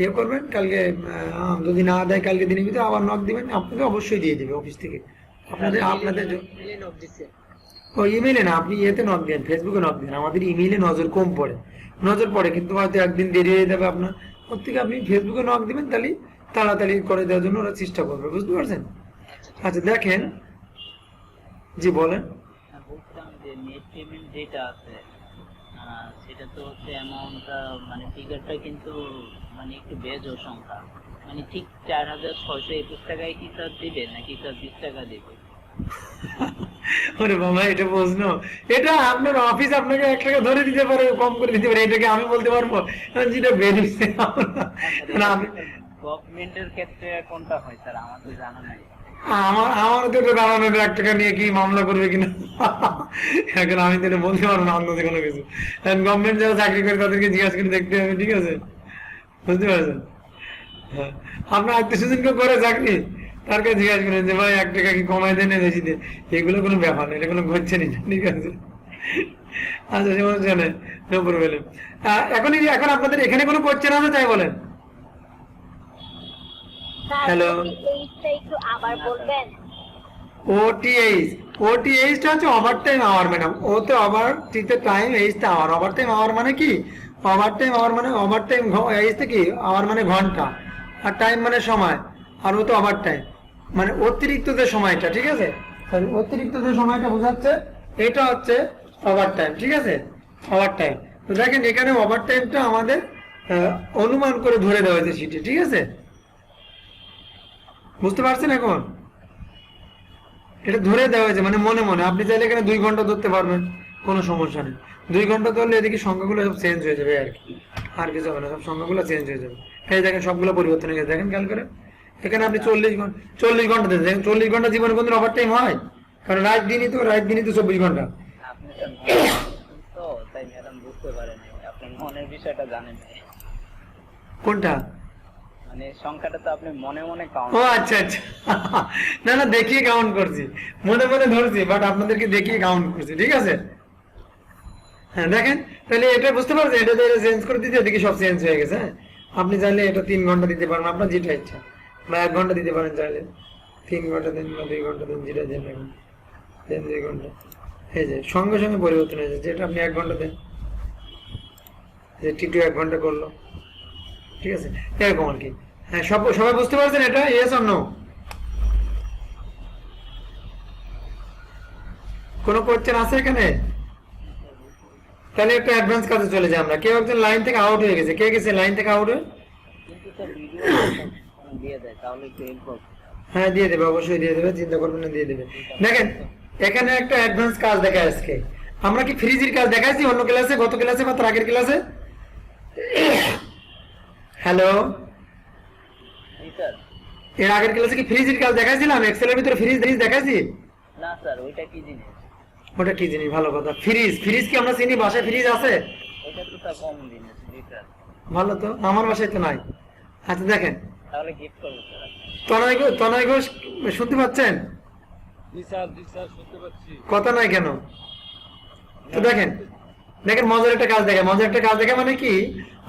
ইয়ে করবেন, কালকে যদি না দেয় কালকে দিনের ভিতরে আবার নক দিবেন, আপনাকে অবশ্যই দিয়ে দিবে অফিস থেকে। আপনাদের ইমেলে নক দিছে। ও ইমেইলে না, আপনি ইয়েতে নক দেন, ফেসবুকে নক দেন। আমাদের ইমেইলে নজর কম পড়ে, নজর পড়ে কিন্তু হয়তো একদিন দেরি হয়ে যাবে আপনার। ওর থেকে আপনি ফেসবুকে নক দিবেন, তাহলে তাড়াতাড়ি করে দেওয়ার জন্য ওরা চেষ্টা করবে। বুঝতে পারছেন? আচ্ছা দেখেন, জি বলেন। বলছিলাম যে নেট পেমেন্ট যেটা আছে সেটা তো হচ্ছে অ্যামাউন্টটা মানে ফিগারটা কিন্তু মানে একটু বেজোড় সংখ্যা, মানে ঠিক 4,621 টাকায় কি স্যার দিবে নাকি স্যার 20 টাকা দিবে? ওরে বাবা, এটা প্রশ্ন? এটা আপনার অফিস আপনাকে 1 টাকা ধরে দিতে পারে, কম করে দিতে পারে, এটাকে আমি বলতে পারবো যেটা বেরিয়েছে? না, আমি গভর্নমেন্টের ক্ষেত্রে কোনটা হয় স্যার আমার তো জানা নাই। আমার তো দাঁড়ানো 1 টাকা নিয়ে কি মামলা করবে কিনা এখন আমি তো এটা বলতে পারবো না অন্য কোনো কিছু। গভর্নমেন্ট যারা চাকরি করে তাদেরকে জিজ্ঞাসা করে দেখতে হবে। ঠিক আছে? বুঝতে পারছেন? হ্যাঁ, আপনার আত্মীয় স্বজনকে করে চাকরি, তার কাছে জিজ্ঞাসা করেন যে ভাই 1 টাকা কি কমাই দেন না বেশি দেন? এগুলো কোনো ব্যাপার না, এটা কোনো ঘটছে না। ঠিক আছে? আচ্ছা, সমস্যা নেই, নো প্রবলেম। এখন আপনাদের এখানে কোনো কোশ্চেন আছে তাই বলেন। হ্যালো, এইটা একটু আবার বলবেন? ওটিএইচটা হচ্ছে ওভার টাইম আওয়ার ম্যাডাম। ওতে ওভার টিতে টাইম, এইচটা আওয়ার। ওভার টাইম আওয়ার মানে কি? ওভার টাইম আওয়ার মানে ওভার টাইম, এইচটা কি? আওয়ার মানে ঘন্টা, আর টাইম মানে সময়, আর ও তো ওভার টাইম মানে অতিরিক্ত যে সময়টা। ঠিক আছে? অতিরিক্ত যে সময়টা বোঝাচ্ছে, এটা হচ্ছে ওভার টাইম। ঠিক আছে? Over time. তো দেখেন এখানে ওভার টাইমটা আমাদের অনুমান করে ধরে দেওয়া হয়েছে শিটে। ঠিক আছে? বুঝতে পারছেন? এখন এটা ধরে দেওয়া হয়েছে মানে মনে মনে। আপনি চাইলে এখানে 2 ঘন্টা ধরতে পারবেন, কোনো সমস্যা নেই। 2 ঘন্টা ধরলে এদিকে সংখ্যাগুলো সব চেঞ্জ হয়ে যাবে আর কি, আর কিছু হবে না, সব সংখ্যাগুলো চেঞ্জ হয়ে যাবে। এই দেখেন সবগুলো পরিবর্তন হয়ে গেছে, দেখেন খেয়াল করে। এখানে আপনি 40 ঘন্টা দেন, দেখেন 40 ঘন্টা জীবনে কোনদিন ওভার টাইম হয়? কারণ রাত দিনই তো 24 ঘন্টা। আপনি স্যার তো তাই ম্যাডাম বুঝতে পারেন আপনি মনের বিষয়টা জানেন না। কোনটা? মানে সংখ্যাটা তো আপনি মনে মনে কাউন্ট। ও আচ্ছা আচ্ছা, না না, দেখিয়ে কাউন্ট করছি, মনে মনে ধরছি, বাট আপনাদেরকে দেখিয়ে কাউন্ট করছি। ঠিক আছে? হ্যাঁ দেখেন, তাহলে এটা বুঝতে পারছেন, এটা চেঞ্জ করে দিতে এদিকে সব চেঞ্জ হয়ে গেছে। হ্যাঁ, আপনি চাইলে এটা 3 ঘন্টা দিতে পারেন, আপনার যেটা ইচ্ছা, বা 1 ঘন্টা দিতে পারেন চাইলে। 3 ঘন্টা দেন বা 2 ঘন্টা দেন, যেটা দেন এখন দেন 2 ঘন্টা। এই যে সঙ্গে সঙ্গে পরিবর্তন হয়েছে, যেটা আপনি 1 ঘন্টা দেন, যে টিটু 1 ঘন্টা করলো। ঠিক আছে? এরকম আর কি। হ্যাঁ, সবাই বুঝতে পারছেন এটা? Yes or no? কোনো কোশ্চেন আছে এখানে? তাহলে একটা অ্যাডভান্স কাজে চলে যাই আমরা। কেউ একজন লাইন থেকে আউট হয়ে গেছে, কে গেছে লাইন থেকে আউট হয়ে? কিন্তু স্যার ভিডিও দিয়ে দেয় তাহলে একটু হেল্প হবে। হ্যাঁ দিয়ে দেবে, অবশ্যই দিয়ে দেবে, চিন্তা করবেন না, দিয়ে দেবে। দেখেন এখানে একটা অ্যাডভান্স কাজ দেখায় আজকে। আমরা কি ফ্রিজের কাজ দেখাইছি অন্য ক্লাসে, গত ক্লাসে বা তার আগের ক্লাসে? হ্যালো, জি স্যার। এর আগের ক্লাসে কি ফ্রিজের কাজ দেখাইছিলাম? এক্সেলের ভিতরে ফ্রিজ দেখাইছি? না স্যার, ওইটা কি জিনিস? ওটা কি জিনিস? ভালো কথা। ফ্রিজ কি আমরা চিনি? বাসায় ফ্রিজ আছে? ওইটা তো স্যার কম জিনিস। জি স্যার। ভালো তো, আমার বাসায় তো নাই। আচ্ছা দেখেন, তাহলে গিফট করবো স্যার। তনয় ঘোষ শুনতে পাচ্ছেন? জি স্যার শুনতে পাচ্ছি। কথা নাই কেন? তো দেখেন দেখেন মজার একটা কাজ দেখে, মজার একটা কাজ দেখে মানে কি,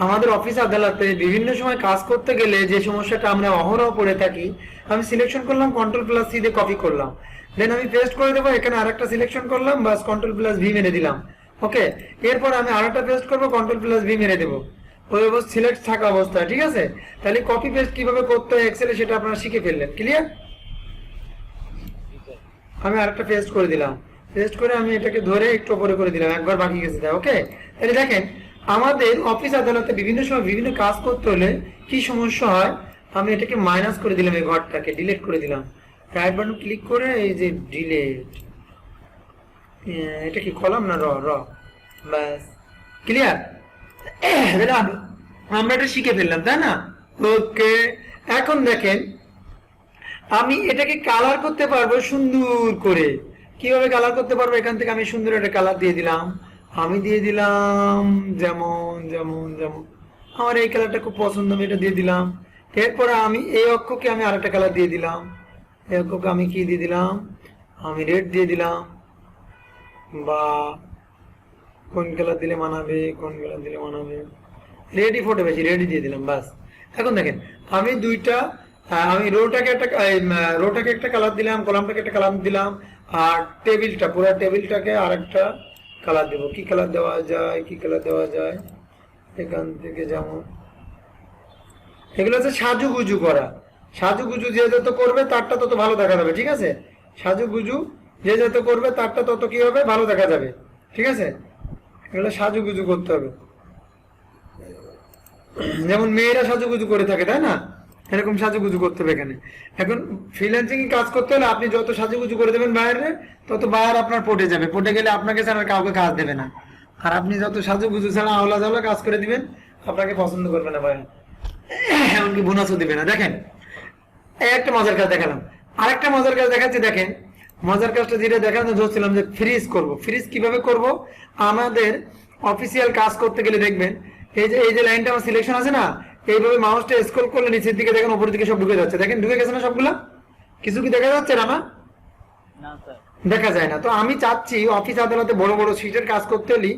আমাদের অফিস আদালতে বিভিন্ন সময় কাজ করতে গেলে যে সমস্যাটা আমরা অহরহ পড়ে থাকি, আমি সিলেকশন করলাম কন্ট্রোল+C দিয়ে কপি করলাম, দেন আমি পেস্ট করে দেবো, এখানে আরেকটা সিলেকশন করলাম, বাস কন্ট্রোল+V মেরে দিলাম। ওকে, এরপর আমি আরেকটা পেস্ট করবো, কন্ট্রোল+V মেরে দেবো, ওই অবস্থা সিলেক্ট থাকা অবস্থায়, ঠিক আছে? তাহলে কপি পেস্ট কিভাবে করতে হয় এক্সেলে সেটা আপনারা শিখে ফেললেন, ক্লিয়ার? আমি আরেকটা পেস্ট করে দিলাম, পেস্ট করে আমি এটাকে ধরে একটু উপরে করে দিলাম, একবার বাকি গেছে তাই। ওকে, তাহলে দেখেন আমাদের অফিস আদালতে বিভিন্ন সময় বিভিন্ন কাজ করতে হলে কি সমস্যা হয়, আমি এটাকে মাইনাস করে দিলাম, এই ঘরটাকে ডিলিট করে দিলাম, রাইট বাটন ক্লিক করে এই যে ডিলিট, এটা কি কলাম না র র, ব্যাস ক্লিয়ার। আমরা এটা শিখে ফেললাম তাই না? ওকে, এখন দেখেন আমি এটাকে কালার করতে পারবো সুন্দর করে। কিভাবে কালার করতে পারবো? এখান থেকে আমি সুন্দর একটা কালার দিয়ে দিলাম, আমি দিয়ে দিলাম যেমন যেমন যেমন আমার এই কালারটা খুব পছন্দ, আমি এটা দিয়ে দিলাম। এরপরে আমি এই অক্ষকে আমি আরেকটা কালার দিয়ে দিলাম, এই অক্ষকে আমি কি দিয়ে দিলাম, আমি রেড দিয়ে দিলাম, বা কোন কালার দিলে মানাবে, কোন কালার দিলে মানাবে, রেডি ফটো বেশি রেডি দিয়ে দিলাম, বাস। এখন দেখেন আমি দুইটা আমি রোটাকে একটা কালার দিলাম, কলামটাকে একটা কালার দিলাম, আর টেবিলটা পুরো টেবিলটাকে আরেকটা কালার দেব। কি কালার দেওয়া যায়, কি কালার দেওয়া যায়, এখান থেকে যেমন এগুলো হচ্ছে সাজুগুজু করা। সাজুগুজু যে যত করবে তারটা তত ভালো দেখা যাবে, ঠিক আছে? সাজুগুজু যে যত করবে তারটা তত কি হবে, ভালো দেখা যাবে, ঠিক আছে? এগুলো সাজুগুজু করতে হবে, যেমন মেয়েরা সাজুগুজু করে থাকে তাই না, এরকম সাজুগুজু করতে হবে এখানে। এখন ফ্রিল্যান্সিং কাজ করতে হলে আপনি যত সাজুগুজু করে দেবেন বাইরে, তত বাইরে আপনার পটে যাবে, পটে গেলে আপনাকে ছাড়া আর কাউকে কাজ দেবে না। আর আপনি যত সাজুগুজু ছাড়া আওলা জাওলা কাজ করে দিবেন, আপনাকে পছন্দ করবে না বাইরে, এমনকি বোনাসও দিবে না। দেখেন এই একটা মজার কাজ দেখালাম, আরেকটা মজার কাজ দেখাচ্ছি। দেখেন মজার কাজটা যেটা দেখানো ধরছিলাম যে ফ্রিজ করব। ফ্রিজ কিভাবে করব? আমাদের অফিসিয়াল কাজ করতে গেলে দেখবেন এই যে লাইনটা আমার সিলেকশন আছে না, এইভাবে মাউসটা স্ক্রল করলে নিচের দিকে দেখেন উপরের দিকে সব ঢুকে যাচ্ছে, দেখেন ঢুকে গেছে না সবগুলা? কিছু কি দেখা যাচ্ছে না? না স্যার, দেখা যায় না। তো আমি চাচ্ছি অফিস আদালতে বড় বড় সিটের কাজ করতে হলে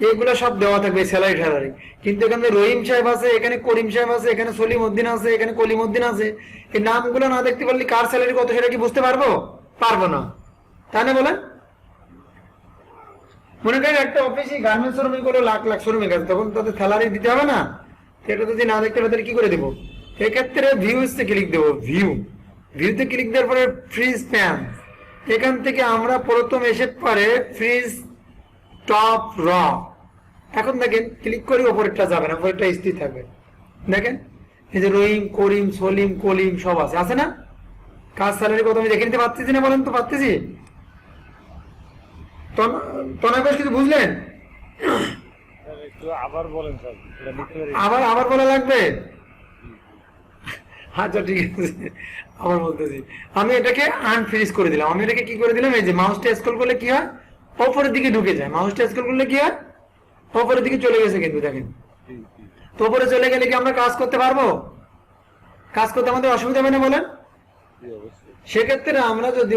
এগুলো সব দেওয়া থাকবে, স্যালারি ট্যালারি। কিন্তু এখানে রহিম সাহেব আছে, এখানে করিম সাহেব আছে, এখানে সলিমউদ্দিন আছে, এখানে কলিমউদ্দিন আছে, এই নামগুলো না দেখতে পারলে কার স্যালারি কত সেটা কি বুঝতে পারবো? পারবো না, তাই না বলেন? মনে করেন একটা অফিসে গার্মেন্টস শ্রমিক হলো লাখ লাখ শ্রমিক আছে, তখন তাদের স্যালারি দিতে হবে না? সেটা যদি না দেখতে পারে তাহলে কি করে দেবো? এক্ষেত্রে ভিউতে ক্লিক দেবো, ভিউতে ক্লিক দেওয়ার পরে ফ্রিজ প্যান, এখান থেকে আমরা প্রথম এসে পারে ফ্রিজ টপ র। এখন দেখেন ক্লিক করে উপরেরটা যাবে না, উপরেরটা স্থির থাকবে। দেখেন এই যে রহিম, করিম, সলিম, কলিম সব আছে, আছে না? কাজ স্যালারি কত আমি দেখে নিতে পারতেছি না? বলেন তো পারতেছি? তনয় বেশ কিছু বুঝলেন? আবার বলেন স্যার, এটা লিখতে পারি? আবার বলা লাগবে? আচ্ছা ঠিক আছে, আবার বলতেছি। আমি এটাকে আনফ্রিজ করে দিলাম, আমি এটাকে কি করে দিলাম, এই যে মাউসটা স্ক্রল করলে কি হয়, উপরের দিকে ঢুকে যায়, মাউসটা স্ক্রল করলে কি হয়, উপরের দিকে চলে গেছে। কিন্তু দেখেন তো উপরে চলে গেলে কি আমরা কাজ করতে পারবো? কাজ করতে আমাদের অসুবিধা হবে না বলেন? সেক্ষেত্রে আমরা যদি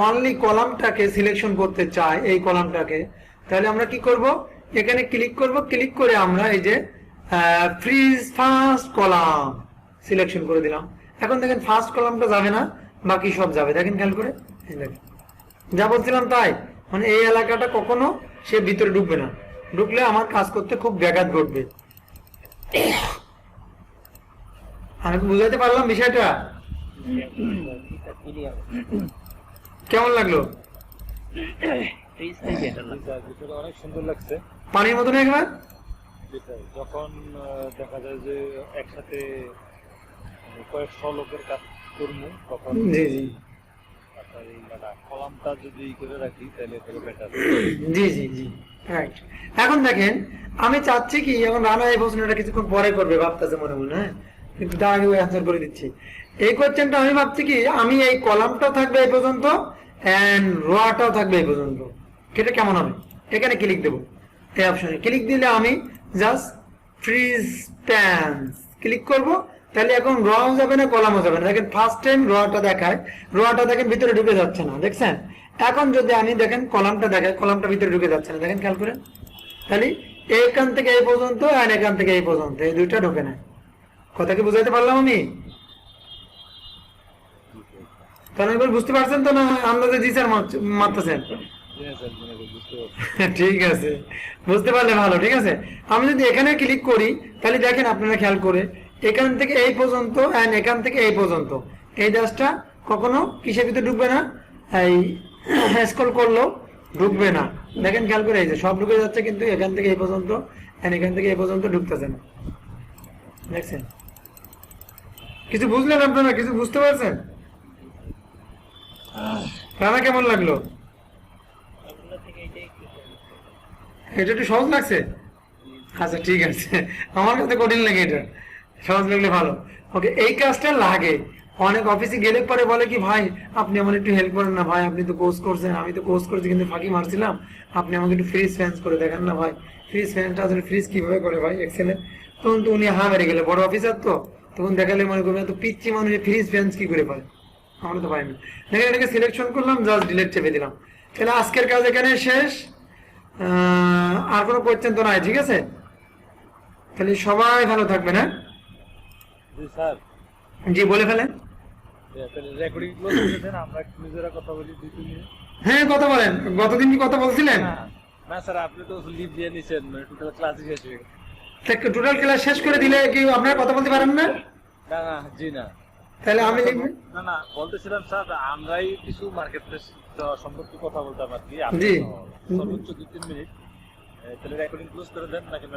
অনলি কলামটাকে সিলেকশন করতে চাই, এই কলামটাকে, তাহলে আমরা কি করব, এখানে ক্লিক করব, ক্লিক করে আমরা এই যে ফ্রিজ ফার্স্ট কলাম সিলেকশন করে দিলাম। এখন দেখেন ফার্স্ট কলামটা যাবে না, বাকি সব যাবে। দেখেন খেয়াল করে, দেখেন যা বলছিলাম তাই, মানে এই এলাকাটা কখনো সে ভিতরে ঢুকবে না, ঢুকলে আমার কাজ করতে খুব ব্যাঘাত ঘটবে। আমি বুঝাতে পারলাম বিষয়টা? কেমন লাগলো? বিষয়টা অনেক সুন্দর লাগছে। পানির মতন একবার যখন দেখা যায় যে একসাথে কয়েকশো লোকের কাজ করবো, তখন জি জি কলামটা যদি করে রাখি তাহলে বেটার। জি জি জি রাইট। এখন দেখেন আমি চাচ্ছি কি, এখন রানা এই প্রশ্নটা কিছুক্ষণ পরে করবে ভাবতেছে মনে মনে, হ্যাঁ, কিন্তু তার আগে ওই অ্যান্সার করে দিচ্ছি। এই কোয়েশ্চেনটা আমি ভাবছি কি, আমি এই কলামটাও থাকবে এই পর্যন্ত এন্ড রোটাও থাকবে এই পর্যন্ত, এটা কেমন হবে? এখানে ক্লিক দেবো, এই অপশনে ক্লিক দিলে আমি জাস্ট ফ্রিজ প্যান্স ক্লিক করব, তাহলে এখন রও যাবে না, কলামও যাবে না। দেখেন ফার্স্ট টাইম রটা দেখায়, রটা দেখেন ভিতরে ঢুকে যাচ্ছে না, দেখছেন? এখন যদি আমি দেখেন কলামটা দেখেন, কলামটা ভিতরে ঢুকে যাচ্ছে না, দেখেন খেয়াল করে। তাহলে এইখান থেকে এই পর্যন্ত আর এখান থেকে এই পর্যন্ত এই দুইটা ঢুকে না। কথা কি বুঝাইতে পারলাম আমি? তাহলে এবার বুঝতে পারছেন তো না? আন্দাজে জি স্যার মারতেছেন? বুঝতে পারছি। ঠিক আছে, বুঝতে পারলে ভালো। ঠিক আছে, আমি যদি এখানে ক্লিক করি তাহলে দেখেন আপনারা খেয়াল করে, এখান থেকে এই পর্যন্ত এন্ড এখান থেকে এই পর্যন্ত এই দাসটা কখনো কিসের ভিতরে ঢুকবে না, এই স্ক্রল করলেও ঢুকবে না। দেখেন খেয়াল করে, এই যে সব ঢুকে যাচ্ছে, কিন্তু এখান থেকে এই পর্যন্ত এন্ড এখান থেকে এই পর্যন্ত ঢুকতেছে না। দেখছেন? কিছু বুঝলেন আপনারা? কিছু বুঝতে পারছেন? রানা কেমন লাগলো? ওগুলো থেকে এটাই একটু সহজ। এটা একটু সহজ লাগছে? আচ্ছা ঠিক আছে, আমার কাছে কঠিন লাগে, এটা সহজ লাগলে ভালো। ওকে, এই কাজটা লাগে। অনেক অফিসে গেলে পরে বলে কি, ভাই আপনি আমার একটু হেল্প করেন না, ভাই আপনি তো কোর্স করছেন, আমি তো কোর্স করেছি কিন্তু ফাঁকি মারছিলাম, আপনি আমাকে একটু ফ্রিজ ফ্যান্স করে দেখেন না ভাই, ফ্রিজ ফ্যানটা আসলে ফ্রিজ কিভাবে করে ভাই এক্সেলে। তখন তো উনি মেরে গেলে, বড় অফিসার তো, তখন দেখালে মনে করবেন তো পিচ্ছি মানুষ ফ্রিজ ফ্যান্স কি করে পারে, আমরা তো পাইনি। দেখেন এটাকে সিলেকশন করলাম, জাস্ট ডিলিট চেপে দিলাম। তাহলে আজকের কাজ এখানে শেষ। আর কোনো কোয়েশ্চেন তো নাই? ঠিক আছে, তাহলে সবাই ভালো থাকবেন। হ্যাঁ জি স্যার, জি, বলে ফেলেন। তাহলে রেকর্ডিং ক্লোজ করে দেন, আমরা একটু নিজেরা কথা বলি 2-3 মিনিট। হ্যাঁ কথা বলেন, গতদিন কি কথা বলছিলেন? না স্যার, আপনি তো লিভ দিয়ে নিছেন, টোটাল ক্লাসই শেষ হয়ে গেছে। টোটাল ক্লাস শেষ করে দিলে কি আপনারা কথা বলতে পারেন না? না না, জি না। তাহলে আমি না না, বলতেছিলাম স্যার, আমরাই কিছু মার্কেট প্লেস সম্পর্কে কথা বলতাম আর কি। জি। সর্বোচ্চ 2-3 মিনিট। তাহলে রেকর্ডিং ক্লোজ করে দেন নাকি?